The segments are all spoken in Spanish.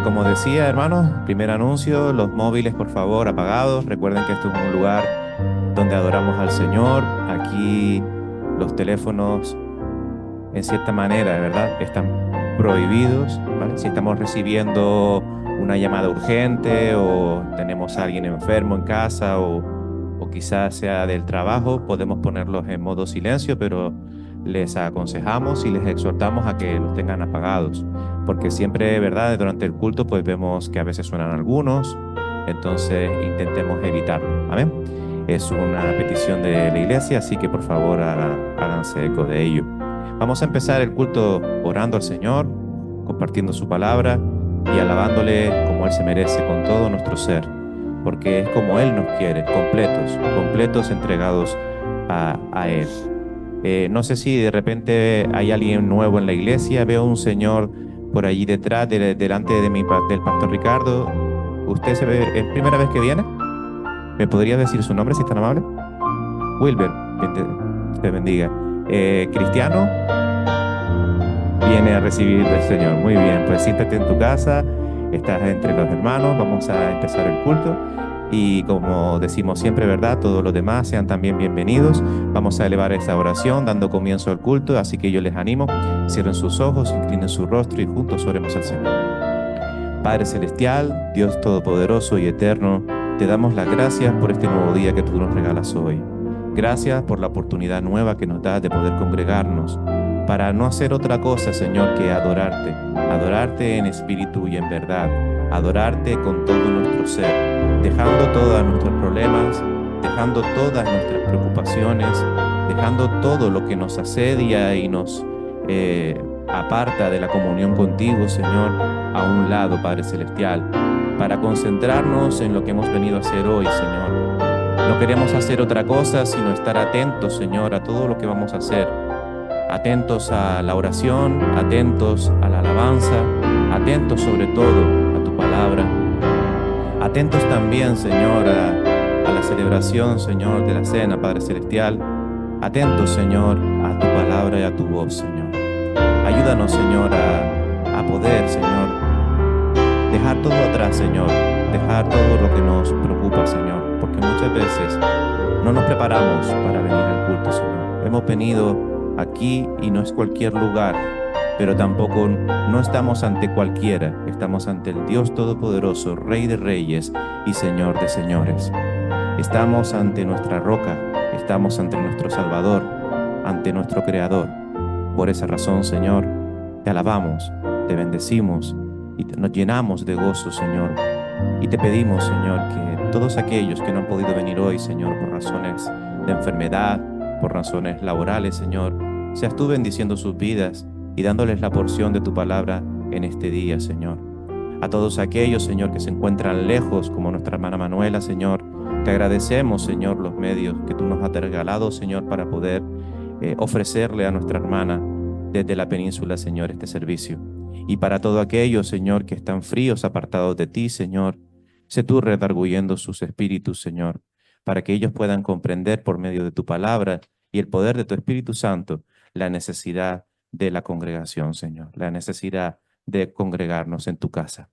Como decía, hermanos, primer anuncio, los móviles por favor apagados. Recuerden que esto es un lugar donde adoramos al Señor. Aquí los teléfonos, en cierta manera, ¿verdad? Están prohibidos, ¿vale? Si estamos recibiendo una llamada urgente o tenemos a alguien enfermo en casa o quizás sea del trabajo, podemos ponerlos en modo silencio, pero les aconsejamos y les exhortamos a que los tengan apagados, porque siempre, ¿verdad? Durante el culto, pues vemos que a veces suenan algunos, entonces intentemos evitarlo, ¿amén? Es una petición de la iglesia, así que por favor háganse eco de ello. Vamos a empezar el culto orando al Señor, compartiendo su palabra y alabándole como Él se merece con todo nuestro ser, porque es como Él nos quiere, completos, completos entregados a Él. No sé si de repente hay alguien nuevo en la iglesia, veo un señor por allí detrás, delante de del pastor Ricardo. ¿Usted es primera vez que viene? ¿Me podría decir su nombre si es tan amable? Wilber, que te bendiga. Cristiano viene a recibir del Señor. Muy bien, pues siéntate en tu casa, estás entre los hermanos, vamos a empezar el culto. Y como decimos siempre, ¿verdad? Todos los demás sean también bienvenidos. Vamos a elevar esa oración dando comienzo al culto, así que yo les animo, cierren sus ojos, inclinen su rostro y juntos oremos al Señor. Padre Celestial, Dios Todopoderoso y Eterno, te damos las gracias por este nuevo día que tú nos regalas hoy. Gracias por la oportunidad nueva que nos das de poder congregarnos para no hacer otra cosa, Señor, que adorarte. Adorarte en espíritu y en verdad. Adorarte con todo nuestro ser, dejando todos nuestros problemas, dejando todas nuestras preocupaciones, dejando todo lo que nos asedia y nos aparta de la comunión contigo, Señor, a un lado, Padre Celestial, para concentrarnos en lo que hemos venido a hacer hoy, Señor. No queremos hacer otra cosa sino estar atentos, Señor, a todo lo que vamos a hacer. Atentos a la oración, atentos a la alabanza, atentos sobre todo a tu palabra. Atentos también, Señor, a la celebración, Señor, de la cena, Padre Celestial. Atentos, Señor, a tu palabra y a tu voz, Señor. Ayúdanos, Señor, a poder, Señor, dejar todo atrás, Señor. Dejar todo lo que nos preocupa, Señor. Porque muchas veces no nos preparamos para venir al culto, Señor. Hemos venido aquí y no es cualquier lugar, pero tampoco no estamos ante cualquiera. Estamos ante el Dios Todopoderoso, Rey de Reyes y Señor de Señores. Estamos ante nuestra roca, estamos ante nuestro Salvador, ante nuestro Creador. Por esa razón, Señor, te alabamos, te bendecimos y nos llenamos de gozo, Señor. Y te pedimos, Señor, que todos aquellos que no han podido venir hoy, Señor, por razones de enfermedad, por razones laborales, Señor, seas tú bendiciendo sus vidas y dándoles la porción de tu palabra en este día, Señor. A todos aquellos, Señor, que se encuentran lejos, como nuestra hermana Manuela, Señor, te agradecemos, Señor, los medios que tú nos has regalado, Señor, para poder ofrecerle a nuestra hermana desde la península, Señor, este servicio. Y para todos aquellos, Señor, que están fríos, apartados de ti, Señor, sé tú redarguyendo sus espíritus, Señor, para que ellos puedan comprender por medio de tu palabra y el poder de tu Espíritu Santo la necesidad de la congregación, Señor, la necesidad de congregarnos en tu casa.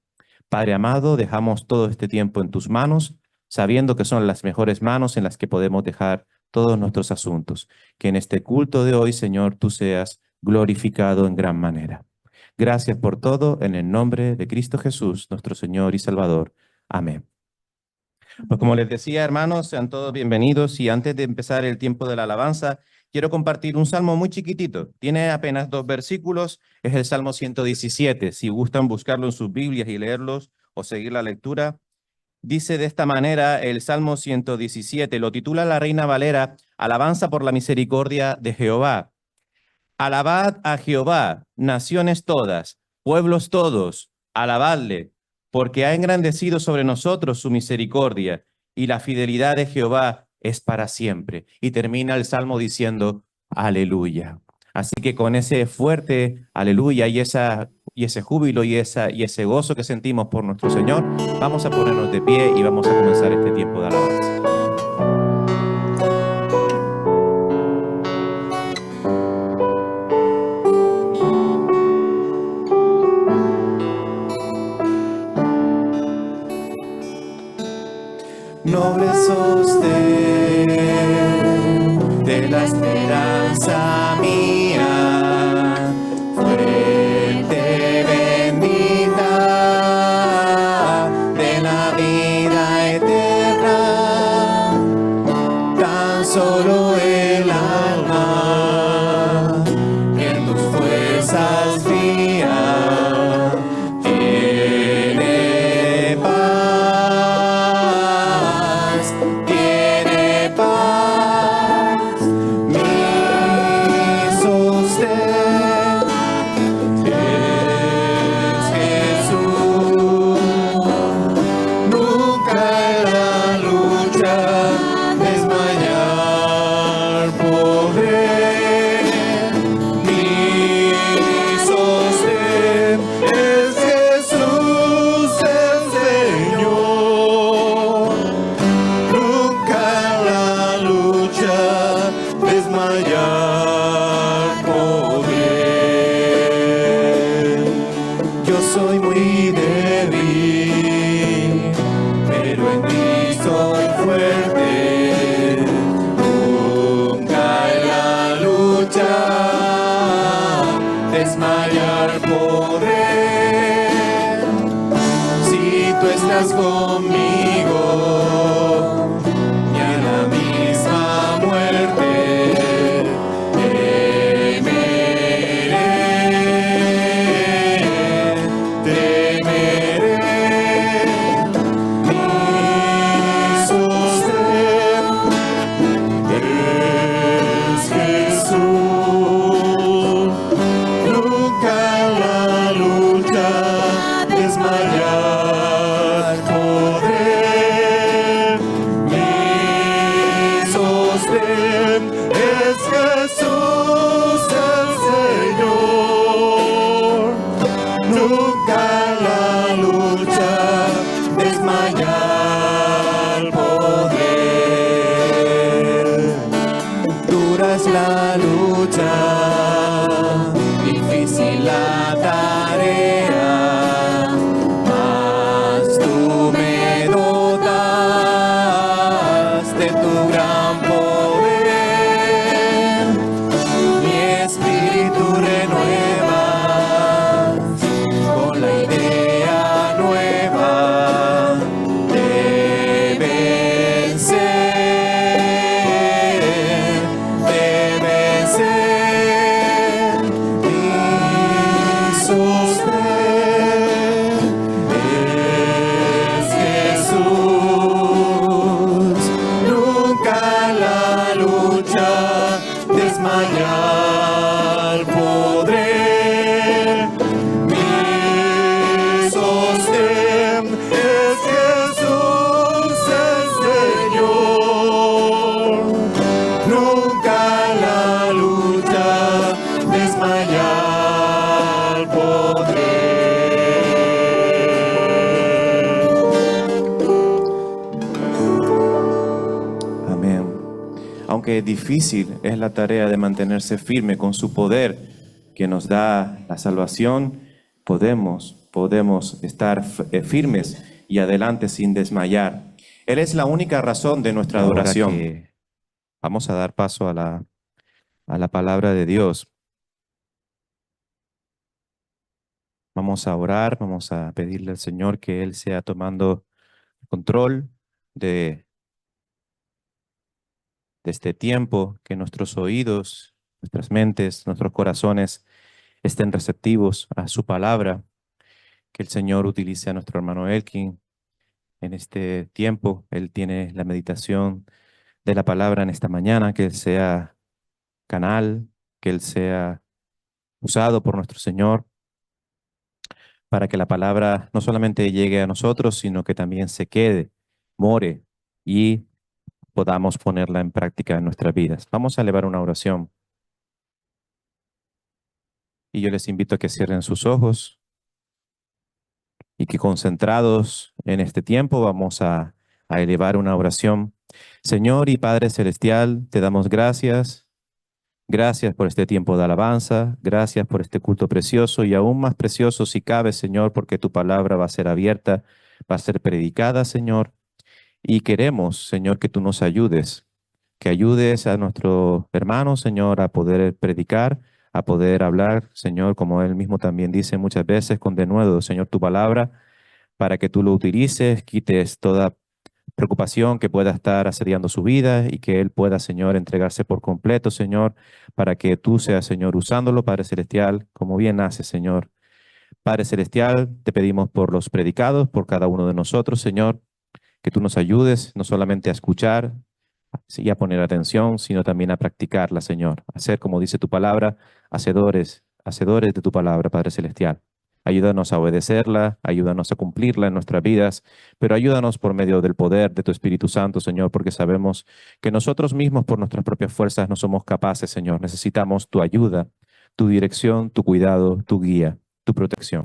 Padre amado, dejamos todo este tiempo en tus manos, sabiendo que son las mejores manos en las que podemos dejar todos nuestros asuntos. Que en este culto de hoy, Señor, tú seas glorificado en gran manera. Gracias por todo, en el nombre de Cristo Jesús, nuestro Señor y Salvador. Amén. Pues como les decía, hermanos, sean todos bienvenidos y antes de empezar el tiempo de la alabanza, quiero compartir un salmo muy chiquitito. Tiene apenas 2 versículos, es el Salmo 117. Si gustan buscarlo en sus Biblias y leerlos o seguir la lectura, dice de esta manera el Salmo 117, lo titula la Reina Valera, Alabanza por la misericordia de Jehová. Alabad a Jehová, naciones todas, pueblos todos, alabadle, porque ha engrandecido sobre nosotros su misericordia, y la fidelidad de Jehová es para siempre. Y termina el Salmo diciendo, aleluya. Así que con ese fuerte aleluya y ese júbilo y ese gozo que sentimos por nuestro Señor, vamos a ponernos de pie y vamos a comenzar este tiempo de alabanza. noble sostén de la esperanza mía, fuerte bendita de la vida eterna, tan solo el alma que en tus fuerzas fía tiene paz, tiene paz, mi sostén es Jesús, nunca en la lucha desmayar podré, mi sostén es Jesús el Señor, nunca en la lucha desmayar podré. Yo soy muy débil, pero en ti soy fuerte. Nunca en la lucha desmayar podré. Si tú estás conmigo, ni a la misma muerte temeré. Mi sostén es Jesús, nunca en la lucha desmayar podré. Mi sostén es Jesús el Señor, nunca en la lucha desmayar podré. Dura es la lucha, difícil la tarea, mas tú me dotas de tu gran poder, mi espíritu renuevas con la idea nueva de vencer, de vencer. Mi sostén es Jesús, nunca en la lucha desmayar podré. Mi sostén es Jesús el Señor, nunca en la lucha desmayar podré. Amén. Aunque difícil es la tarea de mantenerse firme con su poder que nos da la salvación, podemos estar firmes y adelante sin desmayar. Él es la única razón de nuestra Ahora adoración. que vamos a dar paso a la palabra de Dios. Vamos a orar, vamos a pedirle al Señor que Él sea tomando control de este tiempo, que nuestros oídos, nuestras mentes, nuestros corazones estén receptivos a su palabra, que el Señor utilice a nuestro hermano Elkin en este tiempo. Él tiene la meditación de la palabra en esta mañana, que Él sea canal, que Él sea usado por nuestro Señor para que la palabra no solamente llegue a nosotros, sino que también se quede, more y podamos ponerla en práctica en nuestras vidas. Vamos a elevar una oración. Y yo les invito a que cierren sus ojos y que concentrados en este tiempo vamos a elevar una oración. Señor y Padre Celestial, te damos gracias. Gracias por este tiempo de alabanza. Gracias por este culto precioso y aún más precioso si cabe, Señor, porque tu palabra va a ser abierta, va a ser predicada, Señor. Y queremos, Señor, que tú nos ayudes, que ayudes a nuestros hermanos, Señor, a poder predicar, a poder hablar, Señor, como Él mismo también dice muchas veces, con denuedo, Señor, tu palabra, para que tú lo utilices, quites toda preocupación que pueda estar asediando su vida y que Él pueda, Señor, entregarse por completo, Señor, para que tú seas, Señor, usándolo, Padre Celestial, como bien haces, Señor. Padre Celestial, te pedimos por los predicados, por cada uno de nosotros, Señor, que tú nos ayudes no solamente a escuchar y a poner atención, sino también a practicarla, Señor. A ser, como dice tu palabra, hacedores de tu palabra, Padre Celestial. Ayúdanos a obedecerla, ayúdanos a cumplirla en nuestras vidas, pero ayúdanos por medio del poder de tu Espíritu Santo, Señor, porque sabemos que nosotros mismos por nuestras propias fuerzas no somos capaces, Señor. Necesitamos tu ayuda, tu dirección, tu cuidado, tu guía, tu protección.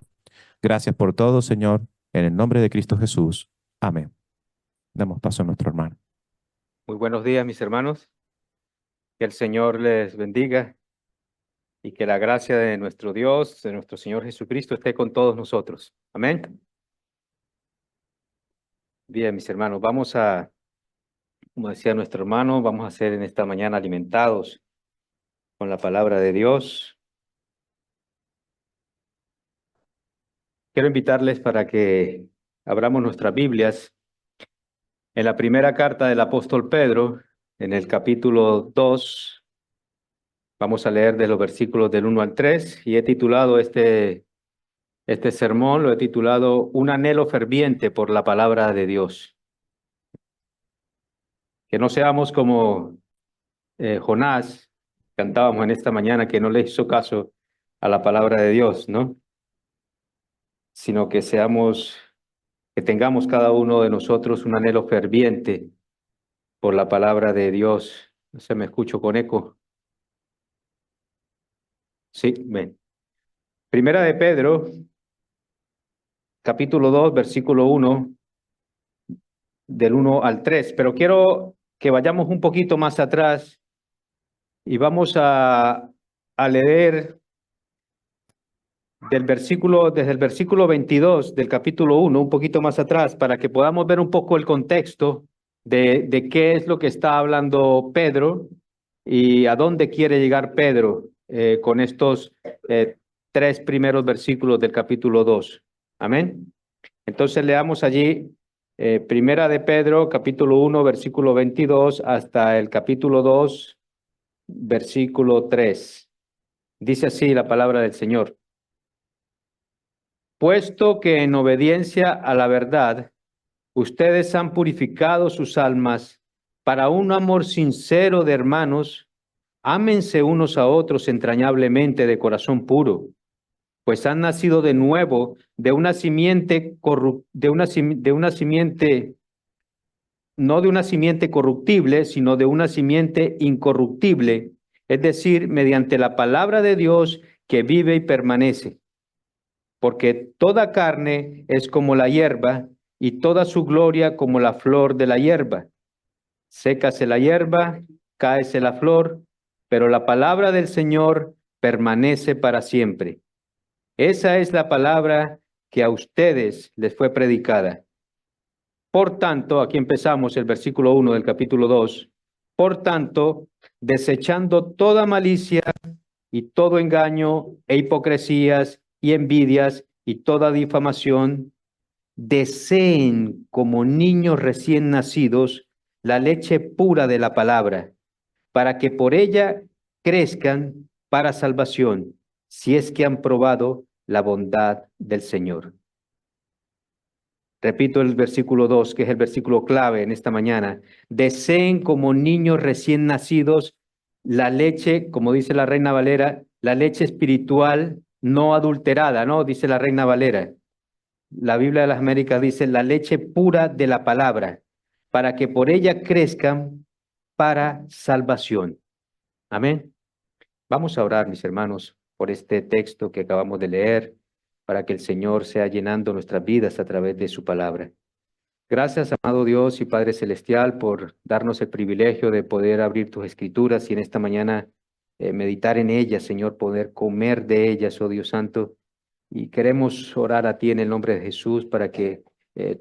Gracias por todo, Señor, en el nombre de Cristo Jesús. Amén. Damos paso a nuestro hermano. Muy buenos días, mis hermanos. Que el Señor les bendiga y que la gracia de nuestro Dios, de nuestro Señor Jesucristo, esté con todos nosotros. Amén. Bien, mis hermanos, como decía nuestro hermano, vamos a ser en esta mañana alimentados con la palabra de Dios. Quiero invitarles para que abramos nuestras Biblias en la primera carta del apóstol Pedro, en el capítulo 2. Vamos a leer de los versículos del 1 al 3 y he titulado este sermón, lo he titulado Un anhelo ferviente por la palabra de Dios. Que no seamos como Jonás, cantábamos en esta mañana, que no le hizo caso a la palabra de Dios, ¿no? Sino que tengamos cada uno de nosotros un anhelo ferviente por la palabra de Dios. No sé, me escucho con eco. Sí, ven. Primera de Pedro, capítulo 2, versículo 1, del 1 al 3. Pero quiero que vayamos un poquito más atrás y vamos a leer desde el versículo 22 del capítulo 1, un poquito más atrás, para que podamos ver un poco el contexto de qué es lo que está hablando Pedro y a dónde quiere llegar Pedro con estos tres primeros versículos del capítulo 2. Amén. Entonces leamos allí Primera de Pedro, capítulo 1, versículo 22, hasta el capítulo 2, versículo 3. Dice así la palabra del Señor. Puesto que en obediencia a la verdad, ustedes han purificado sus almas para un amor sincero de hermanos, ámense unos a otros entrañablemente de corazón puro, pues han nacido de nuevo de una simiente no de una simiente corruptible, sino de una simiente incorruptible, es decir, mediante la palabra de Dios que vive y permanece. Porque toda carne es como la hierba, y toda su gloria como la flor de la hierba. Sécase la hierba, cáese la flor, pero la palabra del Señor permanece para siempre. Esa es la palabra que a ustedes les fue predicada. Por tanto, aquí empezamos el versículo 1 del capítulo 2. Por tanto, desechando toda malicia y todo engaño e hipocresías y envidias y toda difamación, deseen como niños recién nacidos la leche pura de la palabra, para que por ella crezcan para salvación, si es que han probado la bondad del Señor. Repito el versículo 2, que es el versículo clave en esta mañana. Deseen como niños recién nacidos la leche, como dice la Reina Valera, la leche espiritual no adulterada, ¿no? Dice la Reina Valera. La Biblia de las Américas dice la leche pura de la palabra, para que por ella crezcan para salvación. Amén. Vamos a orar, mis hermanos, por este texto que acabamos de leer, para que el Señor sea llenando nuestras vidas a través de su palabra. Gracias, amado Dios y Padre Celestial, por darnos el privilegio de poder abrir tus escrituras y en esta mañana meditar en ellas, Señor, poder comer de ellas, oh Dios Santo. Y queremos orar a ti en el nombre de Jesús para que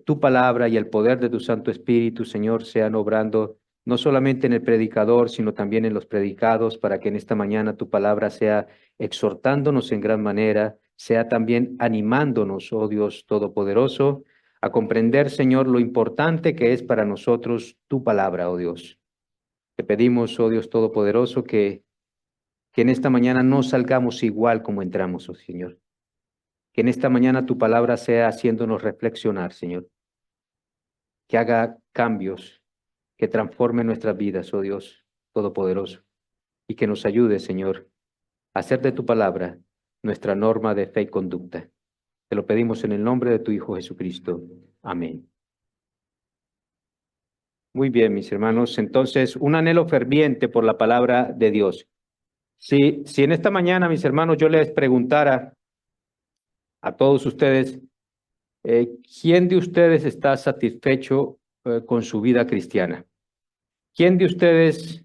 tu palabra y el poder de tu Santo Espíritu, Señor, sean obrando no solamente en el predicador, sino también en los predicados, para que en esta mañana tu palabra sea exhortándonos en gran manera, sea también animándonos, oh Dios Todopoderoso, a comprender, Señor, lo importante que es para nosotros tu palabra, oh Dios. Te pedimos, oh Dios Todopoderoso, que en esta mañana no salgamos igual como entramos, oh Señor. Que en esta mañana tu palabra sea haciéndonos reflexionar, Señor. Que haga cambios, que transforme nuestras vidas, oh Dios Todopoderoso. Y que nos ayude, Señor, a hacer de tu palabra nuestra norma de fe y conducta. Te lo pedimos en el nombre de tu Hijo Jesucristo. Amén. Muy bien, mis hermanos. Entonces, un anhelo ferviente por la palabra de Dios. Si en esta mañana, mis hermanos, yo les preguntara a todos ustedes, ¿quién de ustedes está satisfecho con su vida cristiana? ¿Quién de ustedes,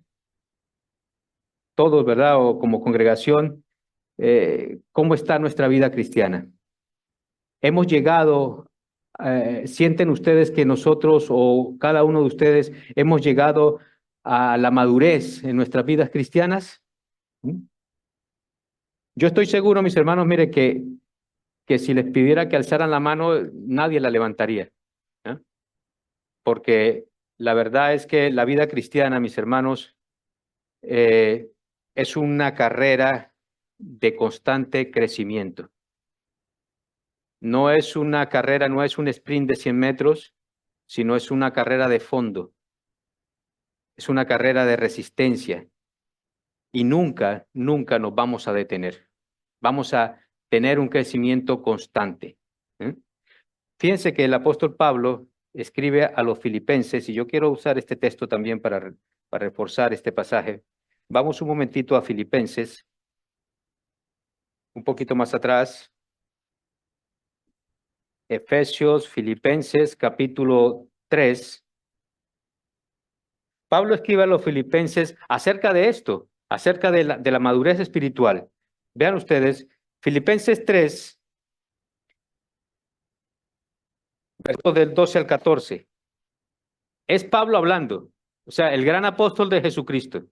todos, verdad, o como congregación, cómo está nuestra vida cristiana? Hemos llegado, sienten ustedes que nosotros o cada uno de ustedes hemos llegado a la madurez en nuestras vidas cristianas. ¿Mm? Yo estoy seguro, mis hermanos, mire, que si les pidiera que alzaran la mano, nadie la levantaría. ¿Eh? Porque la verdad es que la vida cristiana, mis hermanos, es una carrera de constante crecimiento. No es una carrera, no es un sprint de 100 metros, sino es una carrera de fondo. Es una carrera de resistencia. Y nunca, nunca nos vamos a detener. Vamos a tener un crecimiento constante. ¿Eh? Fíjense que el apóstol Pablo escribe a los filipenses, y yo quiero usar este texto también para reforzar este pasaje. Vamos un momentito a Filipenses, un poquito más atrás. Efesios, Filipenses, capítulo 3. Pablo escribe a los filipenses acerca de esto, acerca de la madurez espiritual. Vean ustedes, Filipenses 3, versos del 12 al 14. Es Pablo hablando, o sea, el gran apóstol de Jesucristo.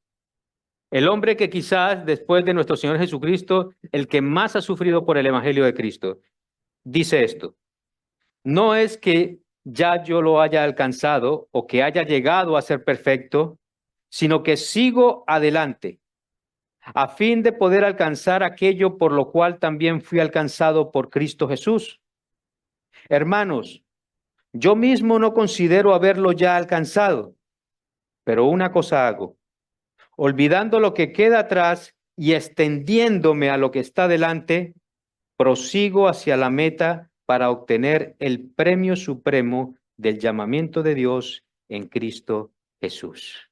El hombre que quizás después de nuestro Señor Jesucristo, el que más ha sufrido por el Evangelio de Cristo, dice esto: no es que ya yo lo haya alcanzado o que haya llegado a ser perfecto, sino que sigo adelante, a fin de poder alcanzar aquello por lo cual también fui alcanzado por Cristo Jesús. Hermanos, yo mismo no considero haberlo ya alcanzado, pero una cosa hago, olvidando lo que queda atrás y extendiéndome a lo que está delante, prosigo hacia la meta para obtener el premio supremo del llamamiento de Dios en Cristo Jesús.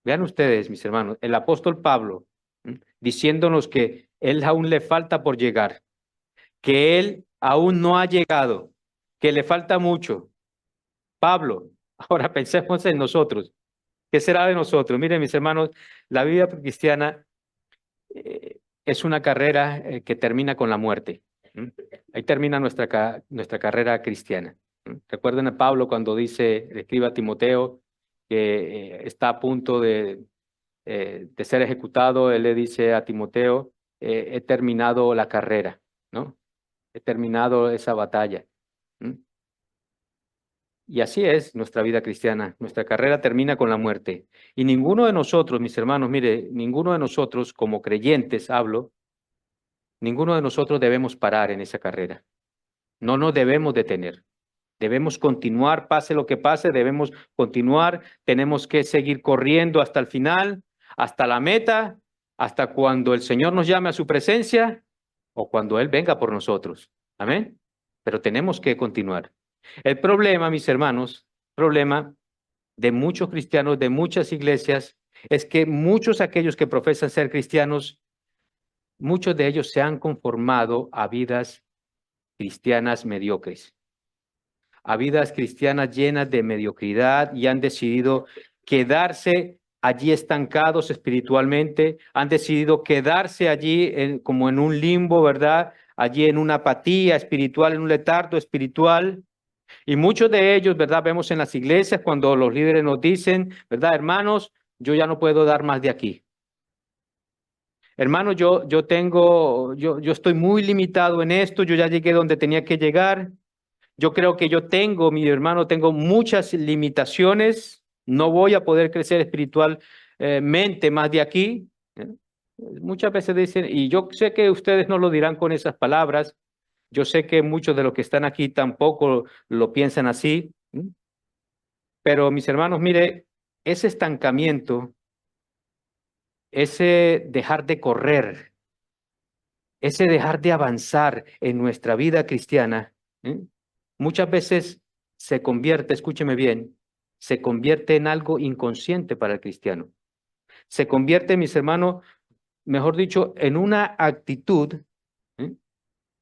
Vean ustedes, mis hermanos, el apóstol Pablo diciéndonos que él aún le falta por llegar, que él aún no ha llegado, que le falta mucho. Pablo, ahora pensemos en nosotros. ¿Qué será de nosotros? Miren, mis hermanos, la vida cristiana es una carrera que termina con la muerte. Ahí termina nuestra carrera cristiana. Recuerden a Pablo cuando le escribe a Timoteo que está a punto de ser ejecutado. Él le dice a Timoteo, he terminado la carrera, ¿no? He terminado esa batalla. Y así es nuestra vida cristiana. Nuestra carrera termina con la muerte. Y ninguno de nosotros, mis hermanos, mire, ninguno de nosotros como creyentes, hablo, ninguno de nosotros debemos parar en esa carrera. No nos debemos detener. Debemos continuar, pase lo que pase, debemos continuar. Tenemos que seguir corriendo hasta el final, hasta la meta, hasta cuando el Señor nos llame a su presencia o cuando Él venga por nosotros. Amén. Pero tenemos que continuar. El problema, mis hermanos, problema de muchos cristianos, de muchas iglesias, es que muchos aquellos que profesan ser cristianos, muchos de ellos se han conformado a vidas cristianas mediocres, a vidas cristianas llenas de mediocridad, y han decidido quedarse allí estancados espiritualmente, han decidido quedarse allí como en un limbo, ¿verdad? Allí en una apatía espiritual, en un letargo espiritual. Y muchos de ellos, ¿verdad? Vemos en las iglesias cuando los líderes nos dicen, ¿verdad? Hermanos, yo ya no puedo dar más de aquí. Hermano, yo estoy muy limitado en esto, yo ya llegué donde tenía que llegar. Yo creo que mi hermano, tengo muchas limitaciones, no voy a poder crecer espiritualmente más de aquí. Muchas veces dicen, y yo sé que ustedes no lo dirán con esas palabras, yo sé que muchos de los que están aquí tampoco lo piensan así, pero mis hermanos, mire, ese estancamiento, ese dejar de correr, ese dejar de avanzar en nuestra vida cristiana, ¿eh? Muchas veces se convierte, escúcheme bien, se convierte en algo inconsciente para el cristiano. Se convierte, mis hermanos, mejor dicho, en una actitud, ¿eh?,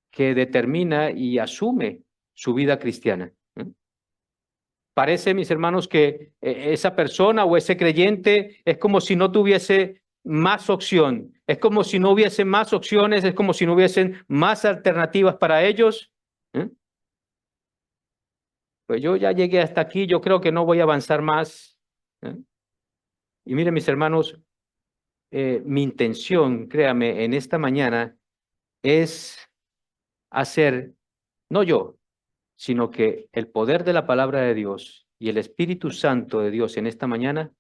que determina y asume su vida cristiana. Parece, mis hermanos, que esa persona o ese creyente es como si no tuviese más opción, es como si no hubiese más opciones, es como si no hubiesen más alternativas para ellos. Pues yo ya llegué hasta aquí, yo creo que no voy a avanzar más. Y miren, mis hermanos, mi intención, créame, en esta mañana es hacer, no yo, sino que el poder de la palabra de Dios y el Espíritu Santo de Dios en esta mañana,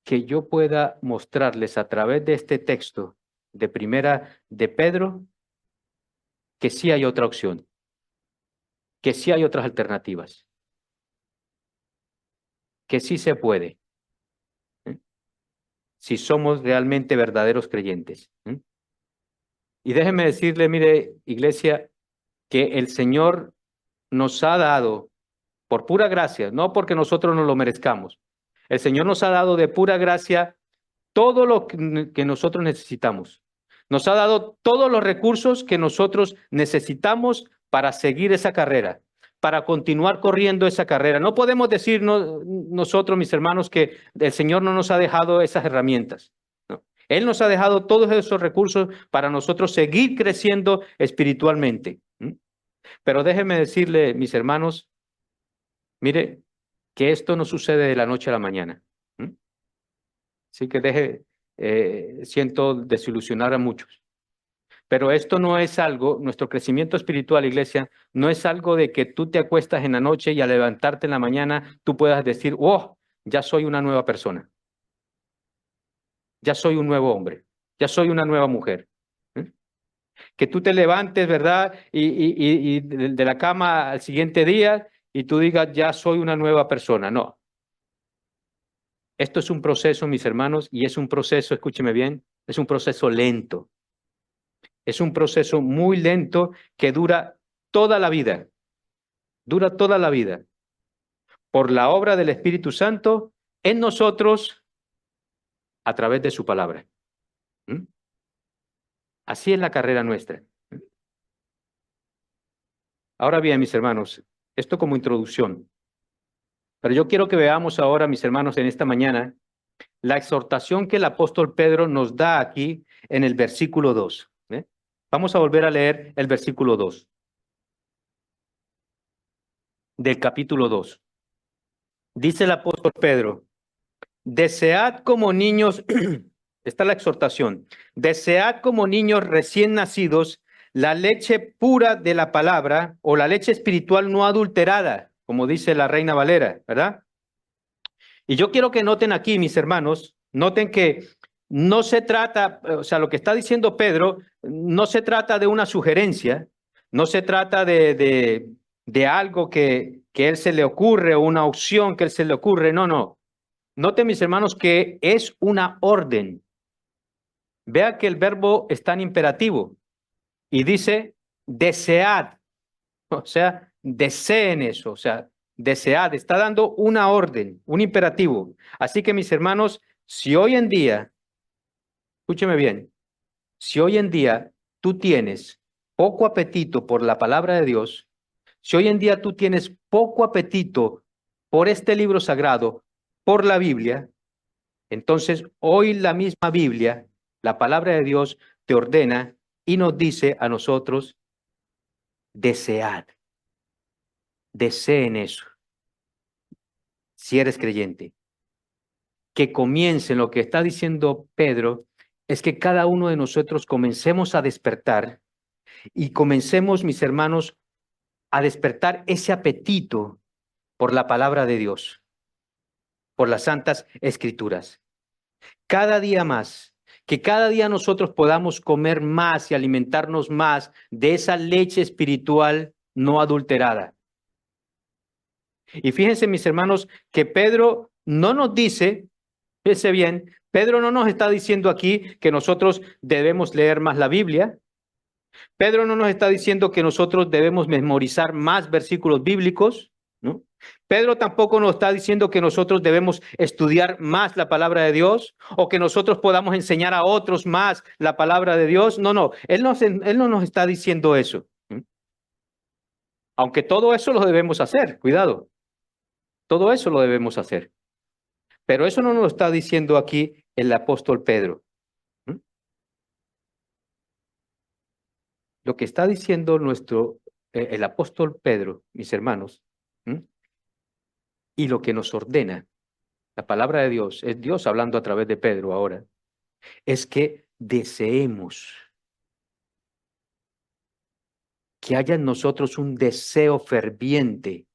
que yo pueda mostrarles a través de este texto de primera de Pedro, que sí hay otra opción, que sí hay otras alternativas, que sí se puede, si somos realmente verdaderos creyentes. Y déjenme decirle, mire, iglesia, que el Señor nos ha dado por pura gracia, no porque nosotros nos lo merezcamos. El Señor nos ha dado de pura gracia todo lo que nosotros necesitamos. Nos ha dado todos los recursos que nosotros necesitamos para seguir esa carrera, para continuar corriendo esa carrera. No podemos decir nosotros, mis hermanos, que el Señor no nos ha dejado esas herramientas. No. Él nos ha dejado todos esos recursos para nosotros seguir creciendo espiritualmente. Pero déjenme decirle, mis hermanos, mire, que esto no sucede de la noche a la mañana. Así que siento desilusionar a muchos. Pero esto no es algo, nuestro crecimiento espiritual, iglesia, no es algo de que tú te acuestas en la noche y al levantarte en la mañana tú puedas decir, oh, ya soy una nueva persona, ya soy un nuevo hombre, ya soy una nueva mujer. Que tú te levantes, ¿verdad? Y de la cama al siguiente día y tú digas, ya soy una nueva persona. No. Esto es un proceso, mis hermanos, y es un proceso, escúcheme bien, es un proceso lento. Es un proceso muy lento que dura toda la vida. Dura toda la vida. Por la obra del Espíritu Santo en nosotros a través de su palabra. Así es la carrera nuestra. Ahora bien, mis hermanos, esto como introducción. Pero yo quiero que veamos ahora, mis hermanos, en esta mañana, la exhortación que el apóstol Pedro nos da aquí en el versículo 2. Vamos a volver a leer el versículo 2 del capítulo 2. Dice el apóstol Pedro, desead como niños, esta es la exhortación, desead como niños recién nacidos la leche pura de la palabra o la leche espiritual no adulterada, como dice la Reina Valera, ¿verdad? Y yo quiero que noten aquí, mis hermanos, noten que no se trata, o sea, lo que está diciendo Pedro, no se trata de una sugerencia, no se trata de algo que él se le ocurre o una opción que él se le ocurre, no, no. Noten, mis hermanos, que es una orden. Vea que el verbo está en imperativo y dice desead, o sea, deseen eso, o sea, desead, está dando una orden, un imperativo. Así que, mis hermanos, si hoy en día, escúcheme bien, si hoy en día tú tienes poco apetito por la palabra de Dios, si hoy en día tú tienes poco apetito por este libro sagrado, por la Biblia, entonces hoy la misma Biblia, la palabra de Dios, te ordena y nos dice a nosotros, desead. deseen eso, si eres creyente. Que comiencen, lo que está diciendo Pedro, es que cada uno de nosotros comencemos a despertar y comencemos, mis hermanos, a despertar ese apetito por la palabra de Dios, por las santas escrituras. Cada día más, que cada día nosotros podamos comer más y alimentarnos más de esa leche espiritual no adulterada. Y fíjense, mis hermanos, que Pedro no nos dice, fíjense bien, Pedro no nos está diciendo aquí que nosotros debemos leer más la Biblia. Pedro no nos está diciendo que nosotros debemos memorizar más versículos bíblicos, ¿no? Pedro tampoco nos está diciendo que nosotros debemos estudiar más la palabra de Dios o que nosotros podamos enseñar a otros más la palabra de Dios. No, no, él no nos está diciendo eso. Aunque todo eso lo debemos hacer, cuidado, todo eso lo debemos hacer. Pero eso no nos lo está diciendo aquí el apóstol Pedro. Lo que está diciendo el apóstol Pedro, mis hermanos, y lo que nos ordena, la palabra de Dios, es Dios hablando a través de Pedro ahora, es que deseemos, que haya en nosotros un deseo ferviente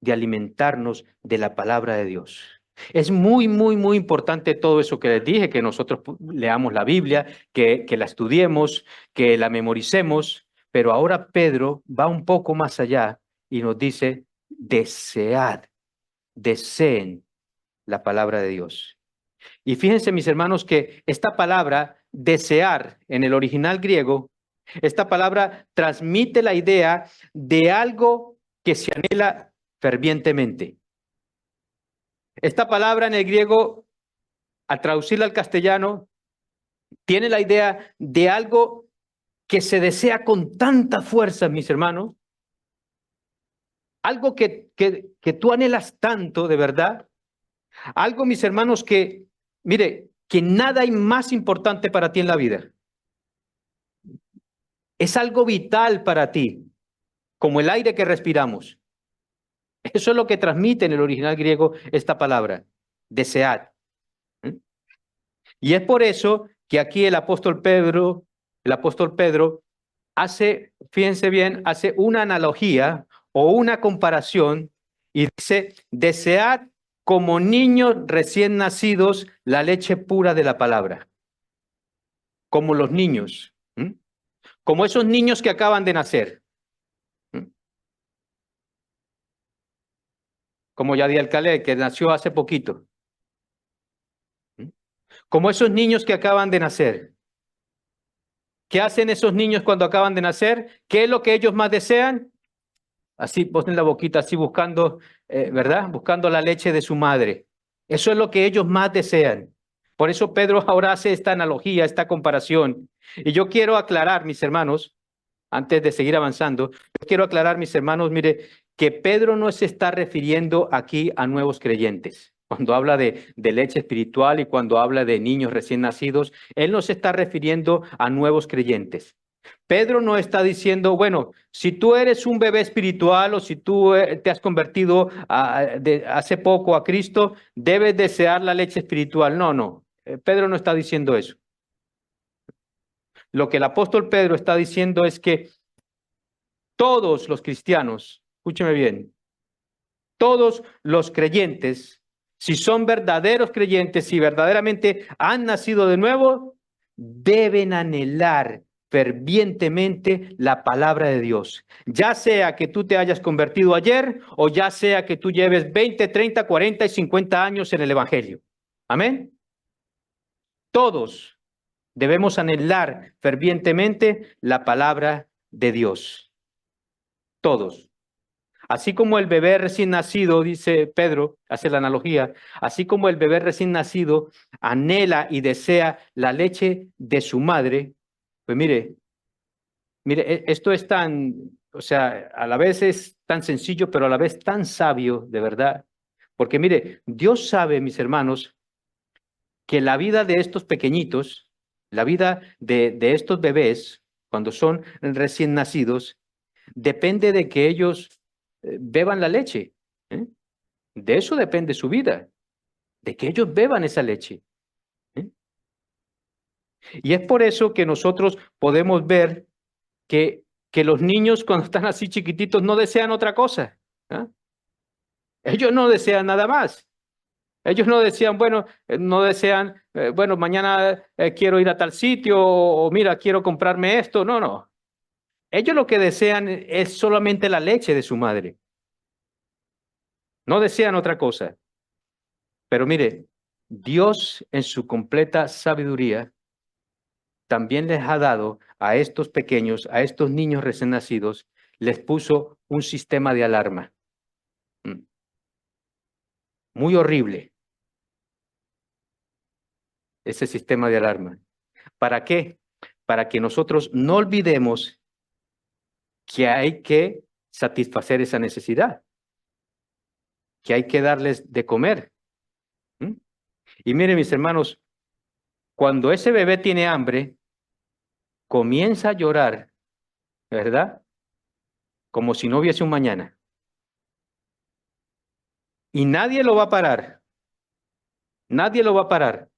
de alimentarnos de la palabra de Dios. Es muy, muy, muy importante todo eso que les dije, que nosotros leamos la Biblia, que la estudiemos, que la memoricemos, pero ahora Pedro va un poco más allá y nos dice, desead, deseen la palabra de Dios. Y fíjense, mis hermanos, que esta palabra, desear, en el original griego, esta palabra transmite la idea de algo que se anhela fervientemente. Esta palabra en el griego, al traducirla al castellano, tiene la idea de algo que se desea con tanta fuerza, mis hermanos. Algo que tú anhelas tanto, de verdad. Algo, mis hermanos, que, mire, que nada hay más importante para ti en la vida. Es algo vital para ti, como el aire que respiramos. Eso es lo que transmite en el original griego esta palabra, desead. Y es por eso que aquí el apóstol Pedro hace, fíjense bien, hace una analogía o una comparación y dice, desead como niños recién nacidos la leche pura de la palabra. Como los niños, como esos niños que acaban de nacer. Como Yadiel Khaled, que nació hace poquito. Como esos niños que acaban de nacer. ¿Qué hacen esos niños cuando acaban de nacer? ¿Qué es lo que ellos más desean? Así, ponen la boquita así buscando, ¿verdad? Buscando la leche de su madre. Eso es lo que ellos más desean. Por eso Pedro ahora hace esta analogía, esta comparación. Y yo quiero aclarar, mis hermanos, antes de seguir avanzando, yo quiero aclarar, mis hermanos, mire, que Pedro no se está refiriendo aquí a nuevos creyentes. Cuando habla de leche espiritual y cuando habla de niños recién nacidos, él no se está refiriendo a nuevos creyentes. Pedro no está diciendo, bueno, si tú eres un bebé espiritual o si tú te has convertido hace poco a Cristo, debes desear la leche espiritual. No, no, Pedro no está diciendo eso. Lo que el apóstol Pedro está diciendo es que todos los cristianos, escúcheme bien, todos los creyentes, si son verdaderos creyentes, si verdaderamente han nacido de nuevo, deben anhelar fervientemente la palabra de Dios. Ya sea que tú te hayas convertido ayer o ya sea que tú lleves 20, 30, 40 y 50 años en el Evangelio. Amén. Todos debemos anhelar fervientemente la palabra de Dios. Todos. Así como el bebé recién nacido, dice Pedro, hace la analogía, así como el bebé recién nacido anhela y desea la leche de su madre, pues mire, esto es tan, o sea, a la vez es tan sencillo, pero a la vez tan sabio, de verdad. Porque mire, Dios sabe, mis hermanos, que la vida de estos pequeñitos, la vida de estos bebés, cuando son recién nacidos, depende de que ellos beban la leche. ¿Eh? De eso depende su vida, de que ellos beban esa leche. ¿Eh? Y es por eso que nosotros podemos ver que los niños cuando están así chiquititos no desean otra cosa. ¿Ah? Ellos no desean nada más. Ellos no decían, bueno, no desean, bueno, mañana quiero ir a tal sitio o mira, quiero comprarme esto. No, no. Ellos lo que desean es solamente la leche de su madre. No desean otra cosa. Pero mire, Dios en su completa sabiduría también les ha dado a estos pequeños, a estos niños recién nacidos, les puso un sistema de alarma. Muy horrible ese sistema de alarma. ¿Para qué? Para que nosotros no olvidemos que hay que satisfacer esa necesidad, que hay que darles de comer. Y miren, mis hermanos, cuando ese bebé tiene hambre, comienza a llorar, ¿verdad? Como si no hubiese un mañana. Y nadie lo va a parar. Nadie lo va a parar.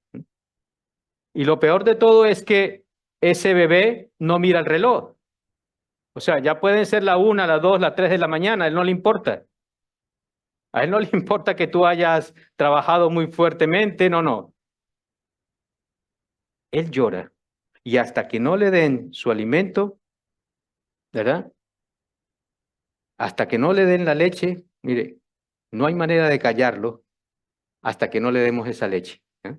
Y lo peor de todo es que ese bebé no mira el reloj. O sea, ya pueden ser la 1, la 2, la 3 de la mañana, a él no le importa. A él no le importa que tú hayas trabajado muy fuertemente, no, no. Él llora. Y hasta que no le den su alimento, ¿verdad? Hasta que no le den la leche, mire, no hay manera de callarlo hasta que no le demos esa leche. ¿Eh?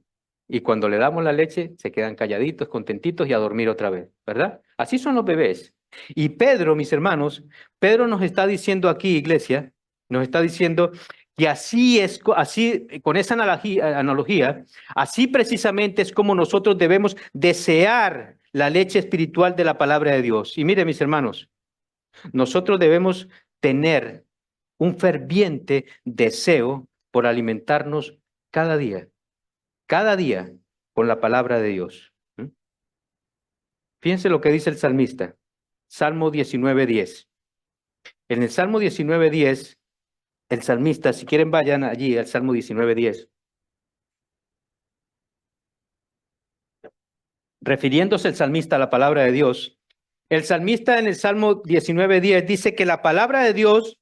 Y cuando le damos la leche, se quedan calladitos, contentitos y a dormir otra vez, ¿verdad? Así son los bebés. Y Pedro, mis hermanos, Pedro nos está diciendo aquí, iglesia, nos está diciendo que así es, así, con esa analogía, así precisamente es como nosotros debemos desear la leche espiritual de la palabra de Dios. Y mire, mis hermanos, nosotros debemos tener un ferviente deseo por alimentarnos cada día con la palabra de Dios. Fíjense lo que dice el salmista, Salmo 19:10. En el Salmo 19:10, el salmista, si quieren vayan allí al Salmo 19:10, refiriéndose el salmista a la palabra de Dios, el salmista en el Salmo 19:10 dice que la palabra de Dios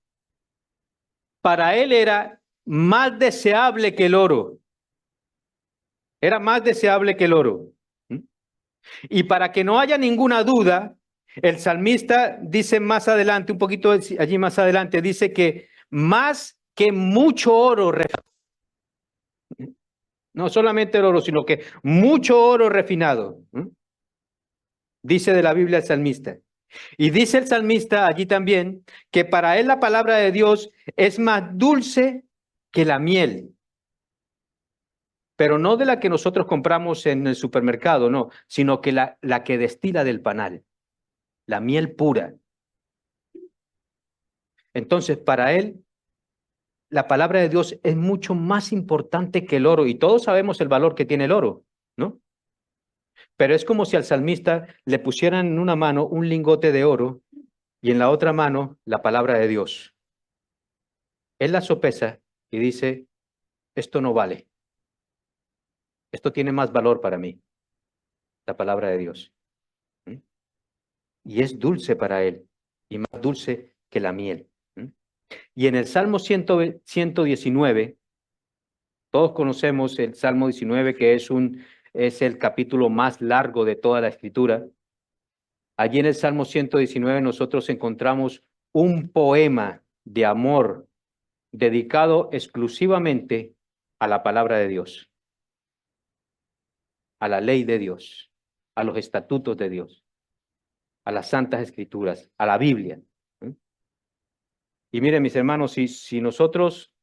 para él era más deseable que el oro. Era más deseable que el oro. Y para que no haya ninguna duda, el salmista dice más adelante, un poquito allí más adelante, dice que más que mucho oro, no solamente el oro, sino que mucho oro refinado, dice de la Biblia el salmista. Y dice el salmista allí también que para él la palabra de Dios es más dulce que la miel. Pero no de la que nosotros compramos en el supermercado, no, sino que la que destila del panal, la miel pura. Entonces, para él, la palabra de Dios es mucho más importante que el oro, y todos sabemos el valor que tiene el oro, ¿no? Pero es como si al salmista le pusieran en una mano un lingote de oro y en la otra mano la palabra de Dios. Él la sopesa y dice, esto no vale. Esto tiene más valor para mí, la palabra de Dios. Y es dulce para él, y más dulce que la miel. Y en el Salmo 119, todos conocemos el Salmo 19, que es el capítulo más largo de toda la Escritura. Allí en el Salmo 119 nosotros encontramos un poema de amor dedicado exclusivamente a la palabra de Dios, a la ley de Dios, a los estatutos de Dios, a las santas escrituras, a la Biblia. Y miren, mis hermanos, si nosotros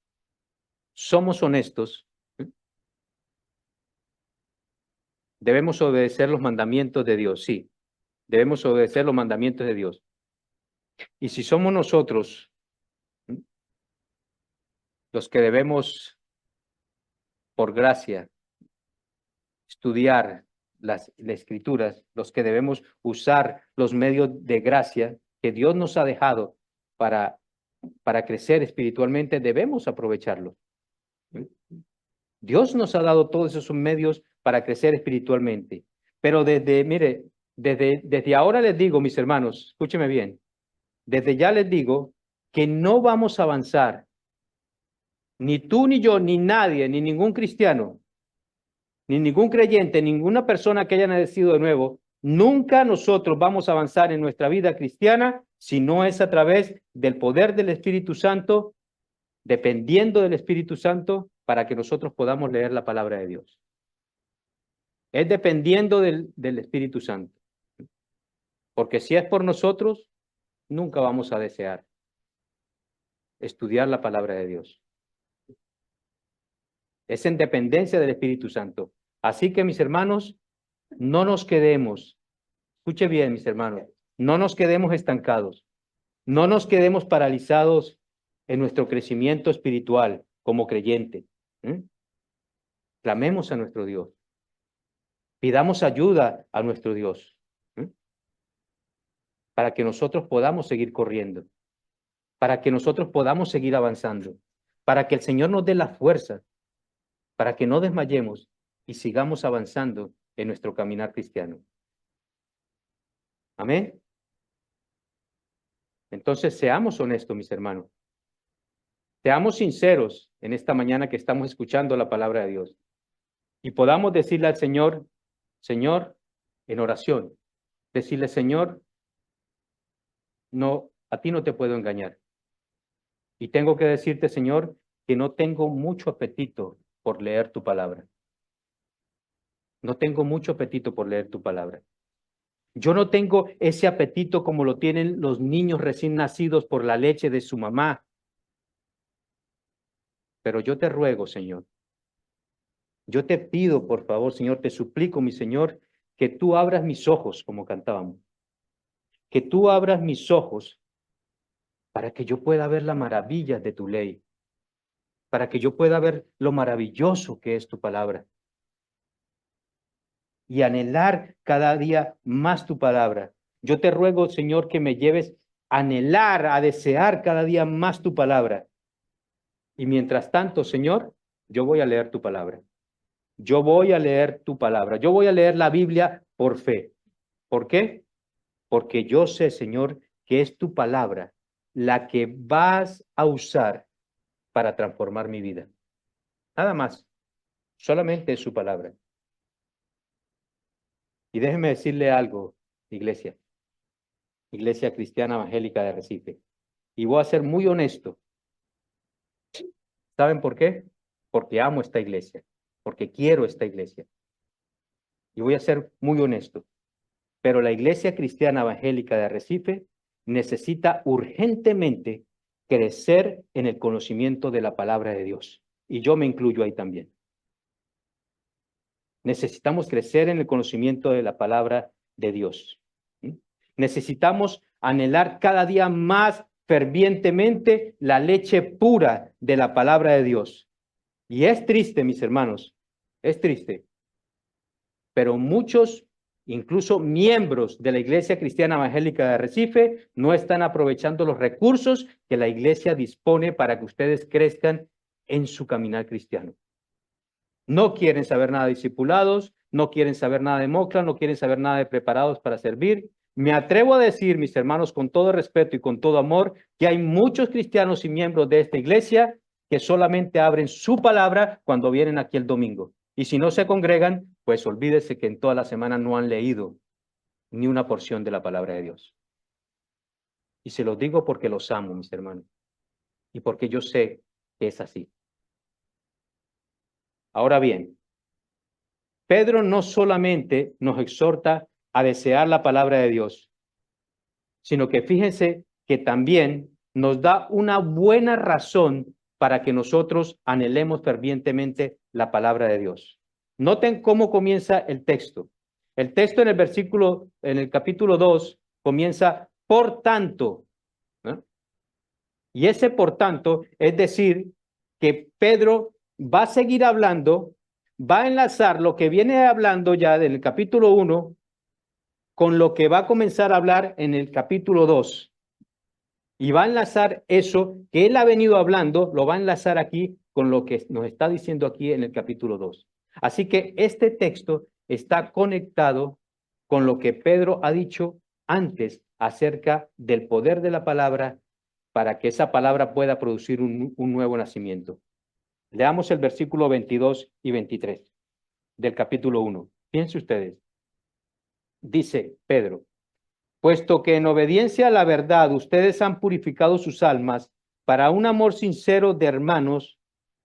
somos honestos, debemos obedecer los mandamientos de Dios, sí, debemos obedecer los mandamientos de Dios. Y si somos nosotros los que debemos, por gracia, estudiar las escrituras, los que debemos usar los medios de gracia que Dios nos ha dejado para para crecer espiritualmente, debemos aprovecharlo. Dios nos ha dado todos esos medios para crecer espiritualmente. Pero mire, desde ahora les digo, mis hermanos, escúcheme bien, desde ya les digo que no vamos a avanzar, ni tú, ni yo, ni nadie, ni ningún cristiano, ni ningún creyente, ninguna persona que haya nacido de nuevo, nunca nosotros vamos a avanzar en nuestra vida cristiana si no es a través del poder del Espíritu Santo, dependiendo del Espíritu Santo, para que nosotros podamos leer la palabra de Dios. Es dependiendo del Espíritu Santo. Porque si es por nosotros, nunca vamos a desear estudiar la palabra de Dios. Es en dependencia del Espíritu Santo. Así que, mis hermanos, no nos quedemos, escuche bien, mis hermanos, no nos quedemos estancados, no nos quedemos paralizados en nuestro crecimiento espiritual como creyente. Clamemos a nuestro Dios. Pidamos ayuda a nuestro Dios para que nosotros podamos seguir corriendo, para que nosotros podamos seguir avanzando, para que el Señor nos dé la fuerza, para que no desmayemos y sigamos avanzando en nuestro caminar cristiano. Amén. Entonces, seamos honestos, mis hermanos. Seamos sinceros en esta mañana que estamos escuchando la palabra de Dios y podamos decirle al Señor, Señor, en oración, decirle, Señor, no, a ti no te puedo engañar. Y tengo que decirte, Señor, que no tengo mucho apetito por leer tu palabra. No tengo mucho apetito por leer tu palabra. Yo no tengo ese apetito como lo tienen los niños recién nacidos por la leche de su mamá. Pero yo te ruego, Señor, yo te pido, por favor, Señor, te suplico, mi Señor, que tú abras mis ojos, como cantábamos, que tú abras mis ojos para que yo pueda ver las maravillas de tu ley, para que yo pueda ver lo maravilloso que es tu palabra y anhelar cada día más tu palabra. Yo te ruego, Señor, que me lleves a anhelar, a desear cada día más tu palabra. Y mientras tanto, Señor, yo voy a leer tu palabra. Yo voy a leer tu palabra. Yo voy a leer la Biblia por fe. ¿Por qué? Porque yo sé, Señor, que es tu palabra la que vas a usar para transformar mi vida. Nada más. Solamente es su palabra. Y déjeme decirle algo, iglesia. Iglesia Cristiana Evangélica de Recife. Y voy a ser muy honesto. ¿Saben por qué? Porque amo esta iglesia. Porque quiero esta iglesia. Y voy a ser muy honesto. Pero la Iglesia Cristiana Evangélica de Arrecife necesita urgentemente crecer en el conocimiento de la palabra de Dios. Y yo me incluyo ahí también. Necesitamos crecer en el conocimiento de la palabra de Dios. Necesitamos anhelar cada día más fervientemente la leche pura de la palabra de Dios. Y es triste, mis hermanos, es triste. Pero muchos, incluso miembros de la Iglesia Cristiana Evangélica de Arrecife, no están aprovechando los recursos que la iglesia dispone para que ustedes crezcan en su caminar cristiano. No quieren saber nada de discipulados, no quieren saber nada de mocla, no quieren saber nada de preparados para servir. Me atrevo a decir, mis hermanos, con todo respeto y con todo amor, que hay muchos cristianos y miembros de esta iglesia que solamente abren su palabra cuando vienen aquí el domingo. Y si no se congregan, pues olvídese que en toda la semana no han leído ni una porción de la palabra de Dios. Y se los digo porque los amo, mis hermanos, y porque yo sé que es así. Ahora bien, Pedro no solamente nos exhorta a desear la palabra de Dios, sino que fíjense que también nos da una buena razón para que nosotros anhelemos fervientemente la palabra de Dios. Noten cómo comienza el texto. El texto en el capítulo 2, comienza por tanto, ¿no? Y ese por tanto es decir que Pedro va a seguir hablando, va a enlazar lo que viene hablando ya del capítulo 1 con lo que va a comenzar a hablar en el capítulo 2. Y va a enlazar eso que él ha venido hablando, lo va a enlazar aquí con lo que nos está diciendo aquí en el capítulo 2. Así que este texto está conectado con lo que Pedro ha dicho antes acerca del poder de la palabra para que esa palabra pueda producir un nuevo nacimiento. Leamos el versículo 22 y 23 del capítulo 1. Piensen ustedes. Dice Pedro, puesto que en obediencia a la verdad ustedes han purificado sus almas para un amor sincero de hermanos,